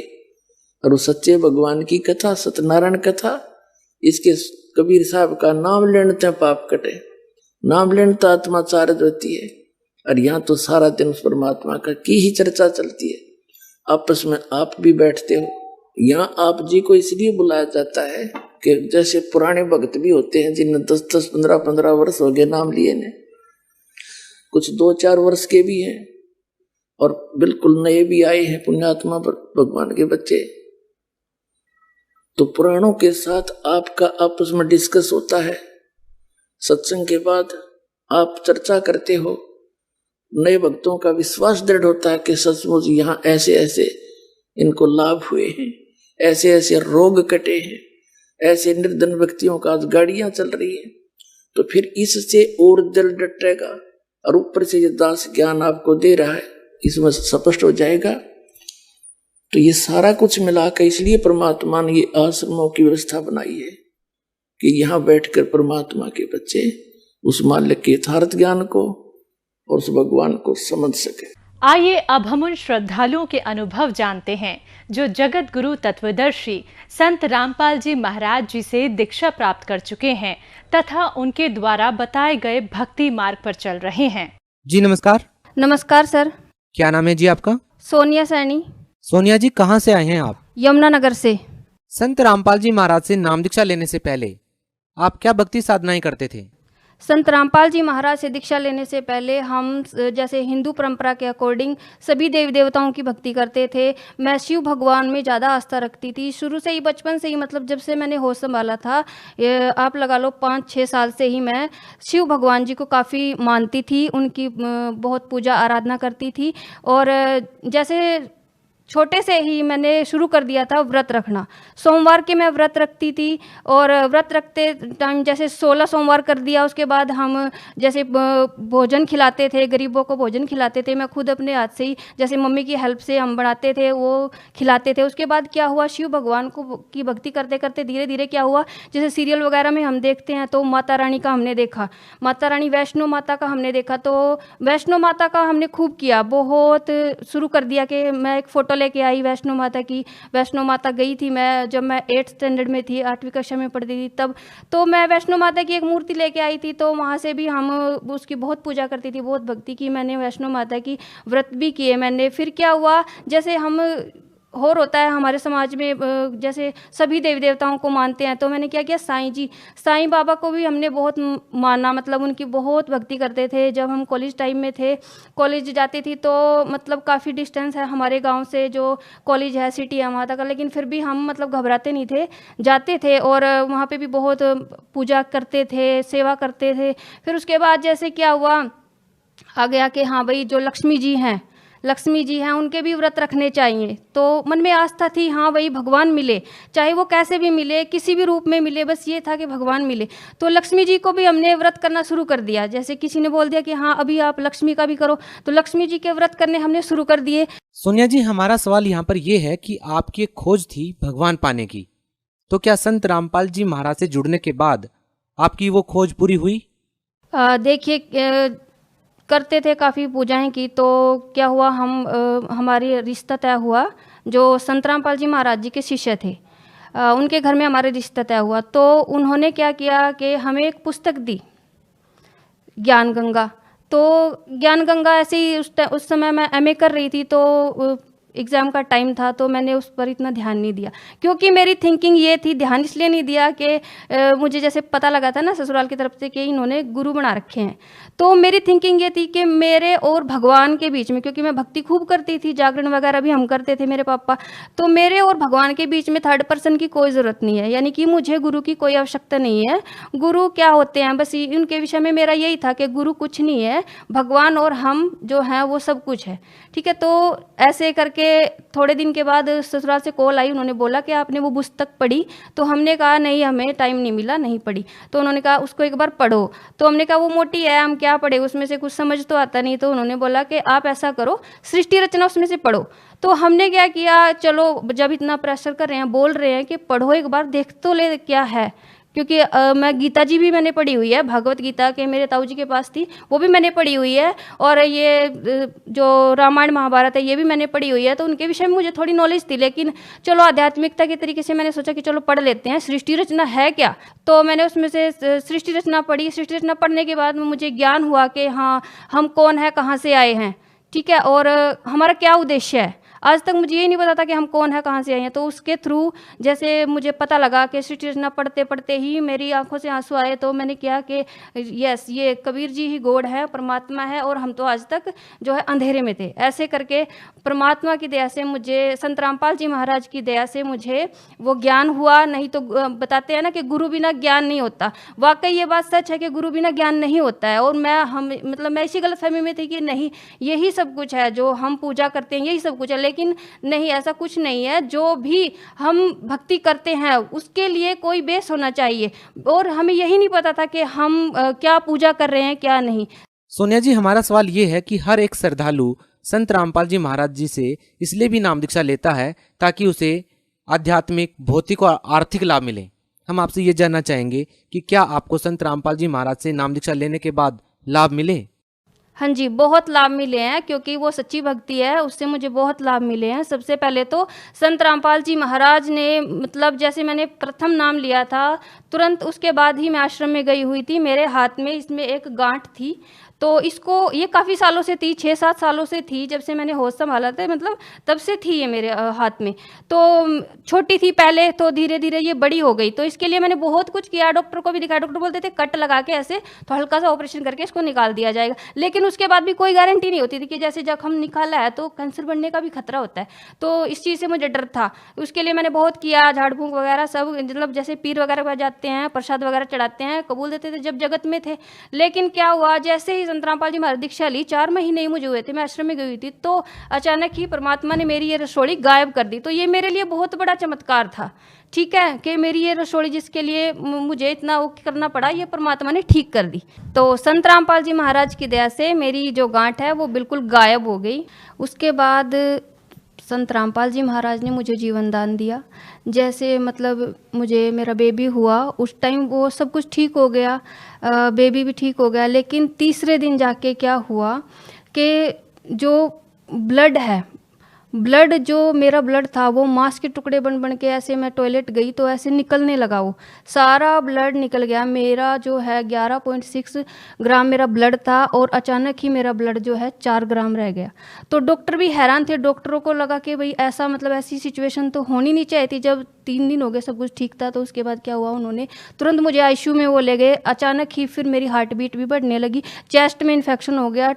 और उस सच्चे भगवान की कथा, सत्यनारायण कथा, इसके कबीर साहब का नाम लेने ते पाप कटे, नाम लेने तो आत्मा चार्ज होती है। और यहाँ तो सारा दिन उस परमात्मा का की ही चर्चा चलती है। आपस में आप भी बैठते हो, यहाँ आप जी को इसलिए बुलाया जाता है कि जैसे पुराने भक्त भी होते हैं जिन्हें 10-10, 15-15 वर्ष हो गए नाम लिए ने, कुछ 2-4 वर्ष के भी हैं, और बिल्कुल नए भी आए हैं पुण्यात्मा भगवान के बच्चे। तो पुराणों के साथ आपका आपस में डिस्कस होता है, सत्संग के बाद आप चर्चा करते हो, नए भक्तों का विश्वास दृढ़ होता है कि सचमुच यहाँ ऐसे ऐसे इनको लाभ हुए हैं, ऐसे ऐसे रोग कटे हैं, ऐसे निर्धन व्यक्तियों का आज गाड़ियां चल रही है। तो फिर इससे और दिल डटेगा, और ऊपर से ये दास ज्ञान आपको दे रहा है, इसमें स्पष्ट हो जाएगा। तो ये सारा कुछ मिलाकर इसलिए परमात्मा ने ये आश्रमों की व्यवस्था बनाई है कि यहाँ बैठकर परमात्मा के बच्चे उस मालिक के यथार्थ ज्ञान को और उस भगवान को समझ सके। आइए अब हम उन श्रद्धालुओं के अनुभव जानते हैं जो जगत गुरु तत्वदर्शी संत रामपाल जी महाराज जी से दीक्षा प्राप्त कर चुके हैं तथा उनके द्वारा बताए गए भक्ति मार्ग पर चल रहे हैं। जी नमस्कार। नमस्कार सर। क्या नाम है जी आपका? सोनिया सैनी। सोनिया जी कहाँ से आए हैं आप? यमुनानगर से। संत रामपाल जी महाराज से नाम दीक्षा लेने से पहले आप क्या भक्ति साधनाएं करते थे? संत रामपाल जी महाराज से दीक्षा लेने से पहले हम जैसे हिंदू परंपरा के अकॉर्डिंग सभी देवी देवताओं की भक्ति करते थे। मैं शिव भगवान में ज़्यादा आस्था रखती थी शुरू से ही, बचपन से ही, मतलब जब से मैंने होश संभाला था, आप लगा लो 5-6 साल से ही मैं शिव भगवान जी को काफ़ी मानती थी, उनकी बहुत पूजा आराधना करती थी। और जैसे छोटे से ही मैंने शुरू कर दिया था व्रत रखना। सोमवार के मैं व्रत रखती थी, और व्रत रखते टाइम जैसे 16 सोमवार कर दिया, उसके बाद हम जैसे भोजन खिलाते थे, गरीबों को भोजन खिलाते थे। मैं खुद अपने हाथ से ही, जैसे मम्मी की हेल्प से हम बनाते थे, वो खिलाते थे। उसके बाद क्या हुआ, शिव भगवान को की भक्ति करते करते धीरे धीरे क्या हुआ, जैसे सीरियल वगैरह में हम देखते हैं तो माता रानी का हमने देखा, माता रानी वैष्णो माता का हमने देखा, तो वैष्णो माता का हमने खूब किया, बहुत शुरू कर दिया कि मैं एक फ़ोटो लेके आई वैष्णो माता की। वैष्णो माता गई थी मैं जब मैं 8th स्टैंडर्ड में थी, 8वीं कक्षा में पढ़ती थी तब, तो मैं वैष्णो माता की एक मूर्ति लेके आई थी, तो वहाँ से भी हम उसकी बहुत पूजा करती थी, बहुत भक्ति की मैंने वैष्णो माता की, व्रत भी किए मैंने। फिर क्या हुआ, जैसे हम और होता है हमारे समाज में, जैसे सभी देवी देवताओं को मानते हैं, तो मैंने क्या किया, साईं जी, साईं बाबा को भी हमने बहुत माना, मतलब उनकी बहुत भक्ति करते थे। जब हम कॉलेज टाइम में थे, कॉलेज जाती थी तो मतलब काफ़ी डिस्टेंस है हमारे गांव से, जो कॉलेज है सिटी है वहाँ तक, लेकिन फिर भी हम मतलब घबराते नहीं थे, जाते थे और वहाँ पे भी बहुत पूजा करते थे, सेवा करते थे। फिर उसके बाद जैसे क्या हुआ, आ गया कि हाँ भाई जो लक्ष्मी जी हैं उनके भी व्रत रखने चाहिए। तो मन में आस्था थी, हाँ भाई भगवान मिले, चाहे वो कैसे भी मिले, किसी भी रूप में मिले, बस ये था कि भगवान मिले। तो लक्ष्मी जी को भी हमने व्रत करना शुरू कर दिया। जैसे किसी ने बोल दिया कि हाँ अभी आप लक्ष्मी का भी करो, तो लक्ष्मी जी के व्रत करने हमने शुरू कर दिए। सोनिया जी, हमारा सवाल यहाँ पर यह है कि आपकी एक खोज थी भगवान पाने की, तो क्या संत रामपाल जी महाराज से जुड़ने के बाद आपकी वो खोज पूरी हुई? देखिए करते थे, काफ़ी पूजाएं की। तो क्या हुआ, हमारी रिश्ता तय हुआ, जो संत रामपाल जी महाराज जी के शिष्य थे, उनके घर में हमारे रिश्ता तय हुआ। तो उन्होंने क्या किया कि हमें एक पुस्तक दी, ज्ञान गंगा। तो ज्ञान गंगा ऐसे ही उस समय मैं एमए कर रही थी, तो एग्ज़ाम का टाइम था, तो मैंने उस पर इतना ध्यान नहीं दिया, क्योंकि मेरी थिंकिंग ये थी, ध्यान इसलिए नहीं दिया कि मुझे जैसे पता लगा था ना ससुराल की तरफ से कि इन्होंने गुरु बना रखे हैं, तो मेरी थिंकिंग ये थी कि मेरे और भगवान के बीच में, क्योंकि मैं भक्ति खूब करती थी, जागरण वगैरह भी हम करते थे मेरे पापा, तो मेरे और भगवान के बीच में थर्ड पर्सन की कोई ज़रूरत नहीं है, यानी कि मुझे गुरु की कोई आवश्यकता नहीं है। गुरु क्या होते हैं, बस उनके विषय में मेरा यही था कि गुरु कुछ नहीं है, भगवान और हम जो हैं वो सब कुछ है, ठीक है। तो ऐसे करके थोड़े दिन के बाद ससुराल से कॉल आई, उन्होंने बोला कि आपने वो पुस्तक पढ़ी? तो हमने कहा नहीं, हमें टाइम नहीं मिला, नहीं पढ़ी। तो उन्होंने कहा उसको एक बार पढ़ो। तो हमने कहा वो मोटी है, हम क्या पढ़े, उसमें से कुछ समझ तो आता नहीं। तो उन्होंने बोला कि आप ऐसा करो, सृष्टि रचना उसमें से पढ़ो। तो हमने क्या किया, चलो जब इतना प्रेशर कर रहे हैं, बोल रहे हैं कि पढ़ो एक बार, देख तो ले क्या है, क्योंकि मैं गीता जी भी मैंने पढ़ी हुई है, भगवत गीता के मेरे ताऊ जी के पास थी, वो भी मैंने पढ़ी हुई है, और ये जो रामायण महाभारत है ये भी मैंने पढ़ी हुई है। तो उनके विषय में मुझे थोड़ी नॉलेज थी, लेकिन चलो आध्यात्मिकता के तरीके से मैंने सोचा कि चलो पढ़ लेते हैं, सृष्टि रचना है क्या। तो मैंने उसमें से सृष्टि रचना पढ़ी। सृष्टि रचना पढ़ने के बाद मुझे ज्ञान हुआ कि हाँ, हम कौन है, कहाँ से आए हैं, ठीक है, और हमारा क्या उद्देश्य है। आज तक मुझे ये नहीं पता था कि हम कौन है, कहाँ से आए हैं। तो उसके थ्रू जैसे मुझे पता लगा कि सृष्टि रचना पढ़ते पढ़ते ही मेरी आंखों से आंसू आए। तो मैंने किया कि यस, ये कबीर जी ही गॉड है, परमात्मा है, और हम तो आज तक जो है अंधेरे में थे। ऐसे करके परमात्मा की दया से मुझे, संत रामपाल जी महाराज की दया से मुझे वो ज्ञान हुआ। नहीं तो बताते हैं ना कि गुरु बिना ज्ञान नहीं होता, वाकई ये बात सच है कि गुरु बिना ज्ञान नहीं होता है। और मैं इसी गलतफहमी में थी कि नहीं, यही सब कुछ है, जो हम पूजा करते हैं यही सब कुछ है, लेकिन नहीं, ऐसा कुछ नहीं है। जो भी हम भक्ति करते हैं उसके लिए कोई बेस होना चाहिए, और हमें यही नहीं पता था कि हम क्या पूजा कर रहे हैं, क्या नहीं। सोनिया जी, हमारा सवाल ये है कि हर एक श्रद्धालु संत रामपाल जी महाराज जी से इसलिए भी नाम दीक्षा लेता है ताकि उसे आध्यात्मिक, भौतिक और आर्थिक लाभ मिले। हम आपसे ये जानना चाहेंगे कि क्या आपको संत रामपाल जी महाराज से नाम दीक्षा लेने के बाद लाभ मिले? हाँ जी, बहुत लाभ मिले हैं, क्योंकि वो सच्ची भक्ति है, उससे मुझे बहुत लाभ मिले हैं। सबसे पहले तो संत रामपाल जी महाराज ने, मतलब जैसे मैंने प्रथम नाम लिया था, तुरंत उसके बाद ही मैं आश्रम में गई हुई थी। मेरे हाथ में इसमें एक गांठ थी, तो इसको ये काफ़ी सालों से थी, 6-7 सालों से थी, जब से मैंने होश संभाला था, मतलब तब से थी ये मेरे हाथ में। तो छोटी थी पहले, तो धीरे धीरे ये बड़ी हो गई। तो इसके लिए मैंने बहुत कुछ किया, डॉक्टर को भी दिखाया। डॉक्टर बोलते थे कट लगा के ऐसे तो हल्का सा ऑपरेशन करके इसको निकाल दिया जाएगा, लेकिन उसके बाद भी कोई गारंटी नहीं होती थी कि जैसे जब हम निकाला है तो कैंसर बनने का भी खतरा होता है। तो इस चीज़ से मुझे डर था, उसके लिए मैंने बहुत किया, झाड़ फूंक वगैरह सब, मतलब जैसे पीर वगैरह पर जाते हैं, प्रसाद वगैरह चढ़ाते हैं, कबूल देते थे जब जगत में थे। लेकिन क्या हुआ, जैसे ही संत रामपाल जी महाराज दीक्षा ली, 4 महीने ही मुझे हुए थे, मैं आश्रम में गई हुई थी, तो अचानक ही परमात्मा ने मेरी ये रसोड़ी गायब कर दी। तो ये मेरे लिए बहुत बड़ा चमत्कार था, ठीक है, कि मेरी ये रसोड़ी जिसके लिए मुझे इतना वो करना पड़ा, ये परमात्मा ने ठीक कर दी। तो संत रामपाल जी महाराज की दया से मेरी जो गांठ है वो बिल्कुल गायब हो गई। उसके बाद संत रामपाल जी महाराज ने मुझे जीवन दान दिया। जैसे मतलब मुझे मेरा बेबी हुआ, उस टाइम वो सब कुछ ठीक हो गया, बेबी भी ठीक हो गया। लेकिन तीसरे दिन जाके क्या हुआ कि जो ब्लड है, ब्लड जो मेरा ब्लड था वो मांस के टुकड़े बन बन के ऐसे, मैं टॉयलेट गई तो ऐसे निकलने लगा, वो सारा ब्लड निकल गया। मेरा जो है 11.6 ग्राम मेरा ब्लड था, और अचानक ही मेरा ब्लड जो है 4 ग्राम रह गया। तो डॉक्टर भी हैरान थे, डॉक्टरों को लगा कि भाई ऐसा, मतलब ऐसी सिचुएशन तो होनी नहीं चाहिए थी। जब 3 दिन हो गए सब कुछ ठीक था, तो उसके बाद क्या हुआ, उन्होंने तुरंत मुझे आईसीयू में वो ले गए। अचानक ही फिर मेरी हार्ट बीट भी बढ़ने लगी, चेस्ट में इन्फेक्शन हो गया,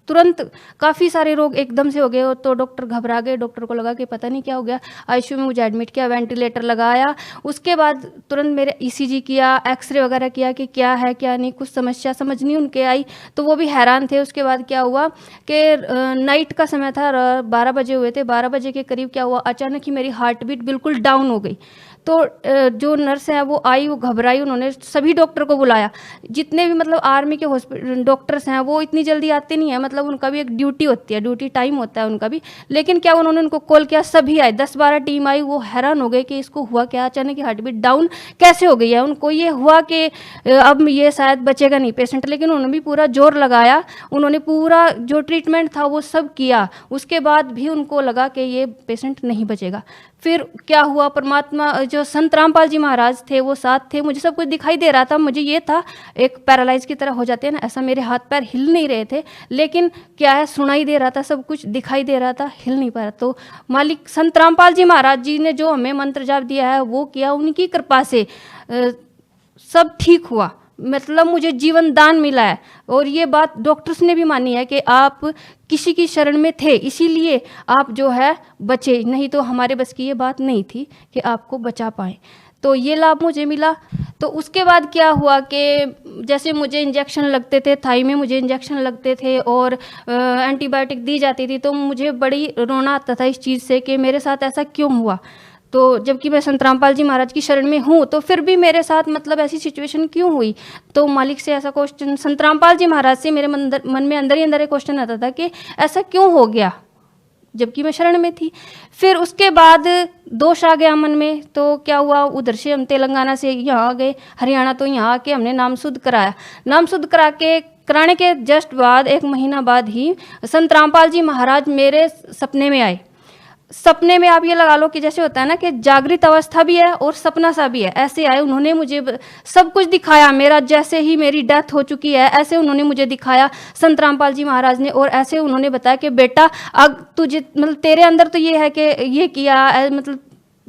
तुरंत काफ़ी सारे रोग एकदम से हो गए। तो डॉक्टर घबरा गए, डॉक्टर को लगा कि पता नहीं क्या हो गया। आईसीयू में मुझे एडमिट किया, वेंटिलेटर लगाया। उसके बाद तुरंत मेरे ईसीजी किया, एक्सरे वगैरह किया कि क्या है क्या नहीं, कुछ समस्या समझ नहीं उनके आई, तो वो भी हैरान थे। उसके बाद क्या हुआ कि नाइट का समय था, 12 बजे हुए थे, 12 बजे के करीब क्या हुआ, अचानक ही मेरी हार्ट बीट बिल्कुल डाउन हो गई। तो जो नर्स है वो आई, वो घबराई, उन्होंने सभी डॉक्टर को बुलाया। जितने भी मतलब आर्मी के हॉस्पिटल डॉक्टर्स हैं वो इतनी जल्दी आते नहीं है, मतलब उनका भी एक ड्यूटी होती है, ड्यूटी टाइम होता है उनका भी। लेकिन क्या उन्होंने उनको कॉल किया, सभी आए, 10-12 टीम आई। वो हैरान हो गए कि इसको हुआ क्या, अचानक हार्ट बीट डाउन कैसे हो गई है। उनको ये हुआ कि अब ये शायद बचेगा नहीं पेशेंट, लेकिन उन्होंने भी पूरा जोर लगाया, उन्होंने पूरा जो ट्रीटमेंट था वो सब किया। उसके बाद भी उनको लगा कि ये पेशेंट नहीं बचेगा। फिर क्या हुआ, परमात्मा जो संत रामपाल जी महाराज थे वो साथ थे। मुझे सब कुछ दिखाई दे रहा था, मुझे ये था एक पैरालाइज की तरह हो जाते हैं ना, ऐसा मेरे हाथ पैर हिल नहीं रहे थे, लेकिन क्या है सुनाई दे रहा था, सब कुछ दिखाई दे रहा था, हिल नहीं पा रहा। तो मालिक संत रामपाल जी महाराज जी ने जो हमें मंत्र जाप दिया है वो किया, उनकी कृपा से सब ठीक हुआ, मतलब मुझे जीवन दान मिला है। और ये बात डॉक्टर्स ने भी मानी है कि आप किसी की शरण में थे, इसीलिए आप जो है बचे, नहीं तो हमारे बस की ये बात नहीं थी कि आपको बचा पाएँ। तो ये लाभ मुझे मिला। तो उसके बाद क्या हुआ कि जैसे मुझे इंजेक्शन लगते थे, थाई में मुझे इंजेक्शन लगते थे और एंटीबायोटिक दी जाती थी, तो मुझे बड़ी रोना आता था इस चीज़ से कि मेरे साथ ऐसा क्यों हुआ। तो जबकि मैं संत रामपाल जी महाराज की शरण में हूँ, तो फिर भी मेरे साथ मतलब ऐसी सिचुएशन क्यों हुई। तो मालिक से ऐसा क्वेश्चन, संत रामपाल जी महाराज से मेरे मन में अंदर ही अंदर एक क्वेश्चन आता था कि ऐसा क्यों हो गया जबकि मैं शरण में थी। फिर उसके बाद दोष आ गया मन में। तो क्या हुआ, उधर से हम तेलंगाना से यहाँ आ गए, हरियाणा, तो यहाँ आके हमने नाम शुद्ध कराया। नाम शुद्ध कराने के जस्ट बाद 1 महीना बाद ही संत रामपाल जी महाराज मेरे सपने में आए। सपने में आप ये लगा लो कि जैसे होता है ना कि जागृत अवस्था भी है और सपना सा भी है, ऐसे आए। उन्होंने मुझे सब कुछ दिखाया, मेरा जैसे ही मेरी डेथ हो चुकी है ऐसे उन्होंने मुझे दिखाया संत रामपाल जी महाराज ने। और ऐसे उन्होंने बताया कि बेटा अब तुझे मतलब तेरे अंदर तो ये है कि ये किया, मतलब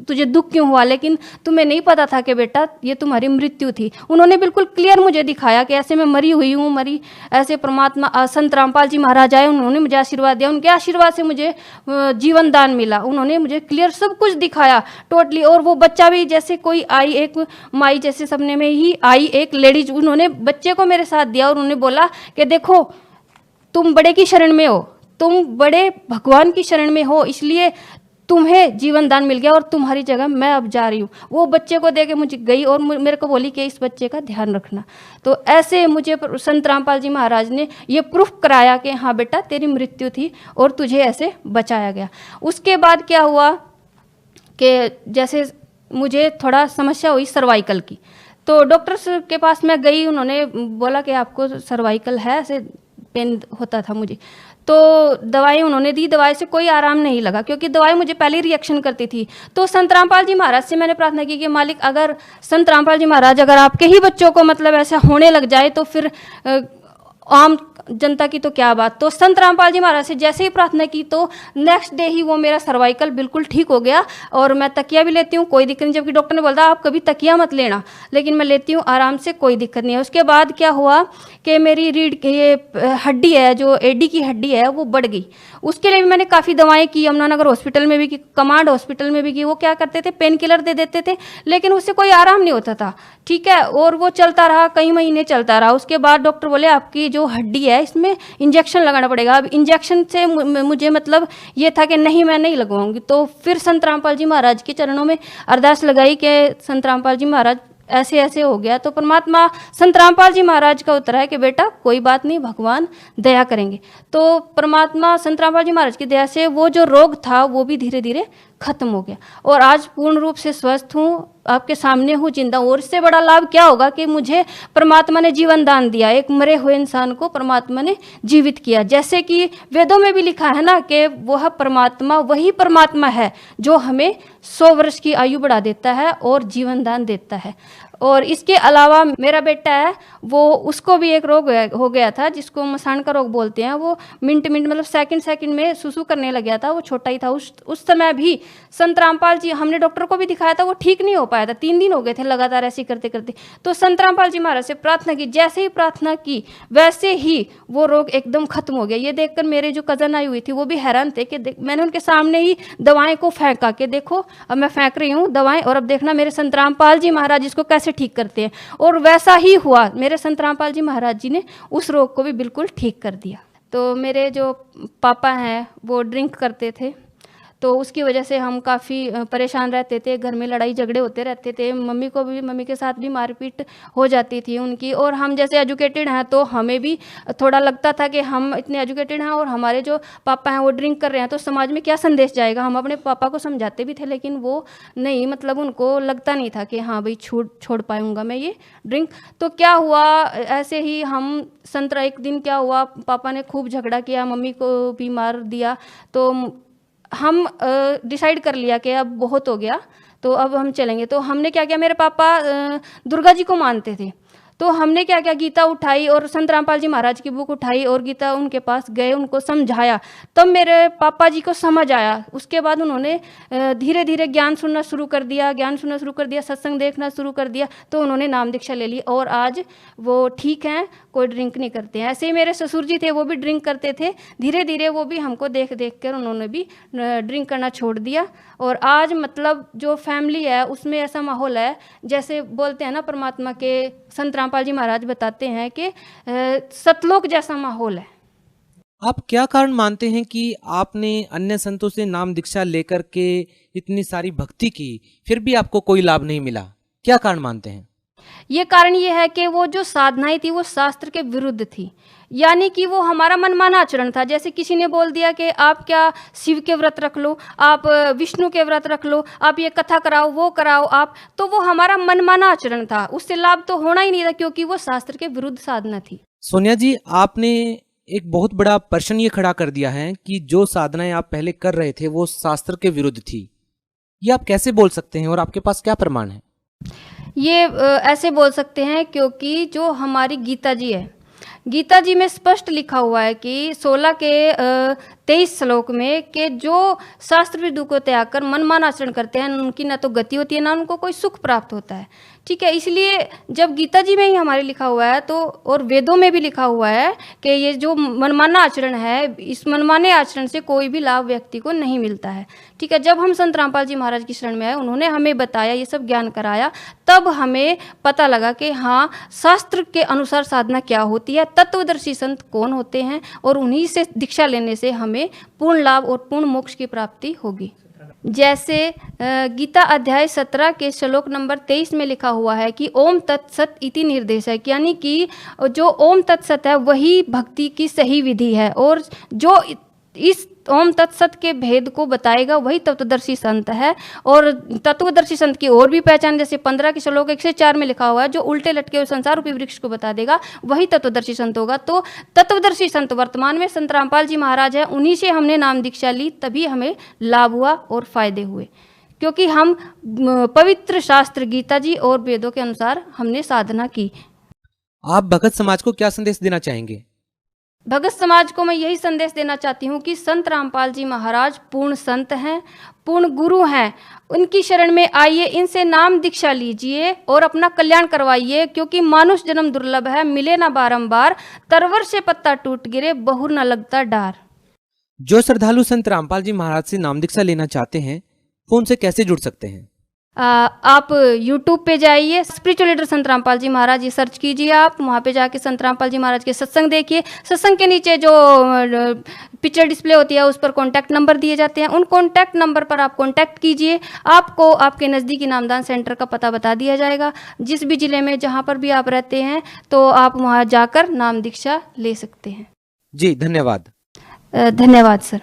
तुझे दुख क्यों हुआ, लेकिन तुम्हें नहीं पता था कि बेटा ये तुम्हारी मृत्यु थी। उन्होंने बिल्कुल क्लियर मुझे दिखाया कि ऐसे मैं मरी हुई हूँ, मरी ऐसे। परमात्मा संत रामपाल जी महाराज आए, उन्होंने मुझे आशीर्वाद दिया, उनके आशीर्वाद से मुझे जीवन दान मिला। उन्होंने मुझे क्लियर सब कुछ दिखाया टोटली। और वो बच्चा भी जैसे कोई आई, एक माई जैसे सपने में ही आई एक लेडीज, उन्होंने बच्चे को मेरे साथ दिया और उन्होंने बोला कि देखो तुम बड़े की शरण में हो, तुम बड़े भगवान की शरण में हो, इसलिए तुम्हें जीवन दान मिल गया और तुम्हारी जगह मैं अब जा रही हूँ। वो बच्चे को देके मुझे गई और मेरे को बोली कि इस बच्चे का ध्यान रखना। तो ऐसे मुझे संत रामपाल जी महाराज ने ये प्रूफ कराया कि हाँ बेटा तेरी मृत्यु थी और तुझे ऐसे बचाया गया। उसके बाद क्या हुआ कि जैसे मुझे थोड़ा समस्या हुई सर्वाइकल की, तो डॉक्टर्स के पास मैं गई, उन्होंने बोला कि आपको सर्वाइकल है, ऐसे पेन होता था मुझे। तो दवाई उन्होंने दी, दवाई से कोई आराम नहीं लगा क्योंकि दवाई मुझे पहले रिएक्शन करती थी। तो संत रामपाल जी महाराज से मैंने प्रार्थना की कि मालिक अगर संत रामपाल जी महाराज अगर आपके ही बच्चों को मतलब ऐसा होने लग जाए तो फिर आम जनता की तो क्या बात। तो संत रामपाल जी महाराज से जैसे ही प्रार्थना की तो नेक्स्ट डे ही वो मेरा सर्वाइकल बिल्कुल ठीक हो गया और मैं तकिया भी लेती हूँ, कोई दिक्कत नहीं। जबकि डॉक्टर ने बोला आप कभी तकिया मत लेना, लेकिन मैं लेती हूँ आराम से, कोई दिक्कत नहीं है। उसके बाद क्या हुआ कि मेरी रीढ़ ये हड्डी है, जो एडी की हड्डी है, वो बढ़ गई। उसके लिए भी मैंने काफ़ी दवाएं की, यमुनानगर हॉस्पिटल में भी की, कमांड हॉस्पिटल में भी की। वो क्या करते थे, पेन किलर दे देते थे, लेकिन उससे कोई आराम नहीं होता था। ठीक है, और वो चलता रहा, कई महीने चलता रहा। उसके बाद डॉक्टर बोले आपकी जो हड्डी है इसमें इंजेक्शन लगाना पड़ेगा। अब इंजेक्शन से मुझे मतलब ये था कि नहीं मैं नहीं लगवाऊंगी। तो फिर संत रामपाल जी महाराज के चरणों में अरदास लगाई कि संत रामपाल जी महाराज ऐसे ऐसे हो गया। तो परमात्मा संत रामपाल जी महाराज का उत्तर है कि बेटा कोई बात नहीं, भगवान दया करेंगे। तो परमात्मा संत रामपाल जी महाराज की दया से वो जो रोग था वो भी धीरे धीरे खत्म हो गया और आज पूर्ण रूप से स्वस्थ हूँ, आपके सामने हूँ, जिंदा हूँ। और इससे बड़ा लाभ क्या होगा कि मुझे परमात्मा ने जीवन दान दिया, एक मरे हुए इंसान को परमात्मा ने जीवित किया। जैसे कि वेदों में भी लिखा है ना कि वह परमात्मा वही परमात्मा है जो हमें 100 वर्ष की आयु बढ़ा देता है और जीवन दान देता है। और इसके अलावा मेरा बेटा है, वो उसको भी एक रोग हो गया था जिसको मसान का रोग बोलते हैं। वो मिनट मतलब सेकंड में सुसु करने लग गया था, वो छोटा ही था। उस समय भी संत रामपाल जी, हमने डॉक्टर को भी दिखाया था, वो ठीक नहीं हो पाया था, 3 दिन हो गए थे लगातार ऐसे करते करते। तो संत रामपाल जी महाराज से प्रार्थना की, जैसे ही प्रार्थना की वैसे ही वो रोग एकदम खत्म हो गया। ये देखकर मेरे जो कजन आई हुई थी वो भी हैरान थे कि मैंने उनके सामने ही दवाएं को फेंका के देखो अब मैं फेंक रही हूँ दवाएं और अब देखना मेरे संत रामपाल जी महाराज इसको कैसे ठीक करते हैं। और वैसा ही हुआ, मेरे संत रामपाल जी महाराज जी ने उस रोग को भी बिल्कुल ठीक कर दिया। तो मेरे जो पापा हैं वो ड्रिंक करते थे, तो उसकी वजह से हम काफ़ी परेशान रहते थे, घर में लड़ाई झगड़े होते रहते थे, मम्मी के साथ भी मारपीट हो जाती थी उनकी। और हम जैसे एजुकेटेड हैं तो हमें भी थोड़ा लगता था कि हम इतने एजुकेटेड हैं और हमारे जो पापा हैं वो ड्रिंक कर रहे हैं तो समाज में क्या संदेश जाएगा। हम अपने पापा को समझाते भी थे लेकिन वो नहीं, मतलब उनको लगता नहीं था कि हाँ भाई छोड़ पाऊंगा मैं ये ड्रिंक। तो क्या हुआ, ऐसे ही हम एक दिन क्या हुआ, पापा ने खूब झगड़ा किया, मम्मी को भी मार दिया। तो हम डिसाइड कर लिया कि अब बहुत हो गया, तो अब हम चलेंगे। तो हमने क्या किया, मेरे पापा दुर्गा जी को मानते थे, तो हमने क्या किया, गीता उठाई और संत रामपाल जी महाराज की बुक उठाई और गीता उनके पास गए, उनको समझाया। तब मेरे पापा जी को समझ आया। उसके बाद उन्होंने धीरे धीरे ज्ञान सुनना शुरू कर दिया, सत्संग देखना शुरू कर दिया। तो उन्होंने नाम दीक्षा ले ली और आज वो ठीक हैं, कोई ड्रिंक नहीं करते हैं। ऐसे ही मेरे ससुर जी थे, वो भी ड्रिंक करते थे। धीरे धीरे वो भी हमको देख कर उन्होंने भी ड्रिंक करना छोड़ दिया। और आज मतलब जो फैमिली है उसमें ऐसा माहौल है, जैसे बोलते हैं ना, परमात्मा के संत रामपाल जी महाराज बताते हैं कि सतलोक जैसा माहौल है। आप क्या कारण मानते हैं कि आपने अन्य संतों से नाम दीक्षा लेकर के इतनी सारी भक्ति की, फिर भी आपको कोई लाभ नहीं मिला? क्या कारण मानते हैं? ये कारण ये है कि वो जो साधनाएं थी वो शास्त्र के विरुद्ध थी, यानी कि वो हमारा मनमाना आचरण था। जैसे किसी ने बोल दिया कि आप क्या शिव के व्रत रख लो, आप विष्णु के व्रत रख लो, आप ये कथा कराओ, वो कराओ आप, तो वो हमारा मनमाना आचरण था, उससे लाभ तो होना ही नहीं था क्योंकि वो शास्त्र के विरुद्ध साधना थी। सोनिया जी, आपने एक बहुत बड़ा प्रश्न ये खड़ा कर दिया है कि जो साधनाएं आप पहले कर रहे थे वो शास्त्र के विरुद्ध थी। ये आप कैसे बोल सकते हैं और आपके पास क्या प्रमाण है? ये ऐसे बोल सकते हैं क्योंकि जो हमारी गीता जी है, गीता जी में स्पष्ट लिखा हुआ है कि 16 के 23 श्लोक में कि जो शास्त्र विदु को त्याग कर मनमाना आचरण करते हैं उनकी ना तो गति होती है ना उनको कोई सुख प्राप्त होता है। ठीक है, इसलिए जब गीता जी में ही हमारे लिखा हुआ है तो, और वेदों में भी लिखा हुआ है कि ये जो मनमाना आचरण है, इस मनमाने आचरण से कोई भी लाभ व्यक्ति को नहीं मिलता है। ठीक है, जब हम संत रामपाल जी महाराज की शरण में आए, उन्होंने हमें बताया, ये सब ज्ञान कराया, तब हमें पता लगा कि हाँ, शास्त्र के अनुसार साधना क्या होती है, तत्वदर्शी संत कौन होते हैं, और उन्हीं से दीक्षा लेने से हमें पूर्ण लाभ और पूर्ण मोक्ष की प्राप्ति होगी। जैसे गीता अध्याय 17 के श्लोक नंबर 23 में लिखा हुआ है कि ओम तत्सत इति निर्देश है, यानी कि जो ओम तत्सत है वही भक्ति की सही विधि है, और जो इस ओम तत्सत के भेद को बताएगा वही तत्वदर्शी संत है। और तत्वदर्शी संत की और भी पहचान, जैसे 15 के श्लोक 1 से 4 में लिखा हुआ है, जो उल्टे लटके हुए संसार रूपी वृक्ष को बता देगा वही तत्वदर्शी संत होगा। तो तत्वदर्शी संत वर्तमान में संत रामपाल जी महाराज है, उन्हीं से हमने नाम दीक्षा ली, तभी हमें लाभ हुआ और फायदे हुए, क्योंकि हम पवित्र शास्त्र गीता जी और वेदों के अनुसार हमने साधना की। आप भगत समाज को क्या संदेश देना चाहेंगे? भगत समाज को मैं यही संदेश देना चाहती हूँ कि संत रामपाल जी महाराज पूर्ण संत हैं, पूर्ण गुरु हैं, उनकी शरण में आइए, इनसे नाम दीक्षा लीजिए और अपना कल्याण करवाइए, क्योंकि मानुष जन्म दुर्लभ है, मिले ना बारंबार, तरवर से पत्ता टूट गिरे, बहुर न लगता डार। जो श्रद्धालु संत रामपाल जी महाराज से नाम दीक्षा लेना चाहते हैं वो उनसे कैसे जुड़ सकते हैं? आप YouTube पे जाइए, स्पिरिचुअल लीडर संत रामपाल जी महाराज, ये सर्च कीजिए आप, वहाँ पे जाके संत रामपाल जी महाराज के सत्संग देखिए। सत्संग के नीचे जो पिक्चर डिस्प्ले होती है उस पर कॉन्टैक्ट नंबर दिए जाते हैं, उन कॉन्टैक्ट नंबर पर आप कॉन्टैक्ट कीजिए, आपको आपके नज़दीकी नामदान सेंटर का पता बता दिया जाएगा। जिस भी जिले में जहाँ पर भी आप रहते हैं तो आप वहाँ जाकर नाम दीक्षा ले सकते हैं। जी धन्यवाद। धन्यवाद सर।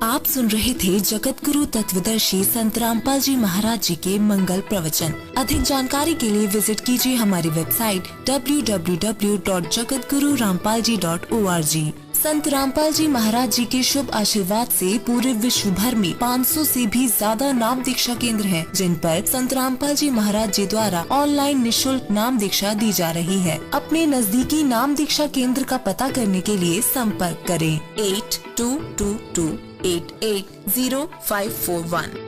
आप सुन रहे थे जगत गुरु तत्वदर्शी संत रामपाल जी महाराज जी के मंगल प्रवचन। अधिक जानकारी के लिए विजिट कीजिए हमारी वेबसाइट www.jagatgururampalji.org। संत रामपाल जी महाराज जी के शुभ आशीर्वाद से पूरे विश्व भर में 500 से भी ज्यादा नाम दीक्षा केंद्र हैं, जिन पर संत रामपाल जी महाराज जी द्वारा ऑनलाइन निःशुल्क नाम दीक्षा दी जा रही है। अपने नजदीकी नाम दीक्षा केंद्र का पता करने के लिए संपर्क करें 8222880541।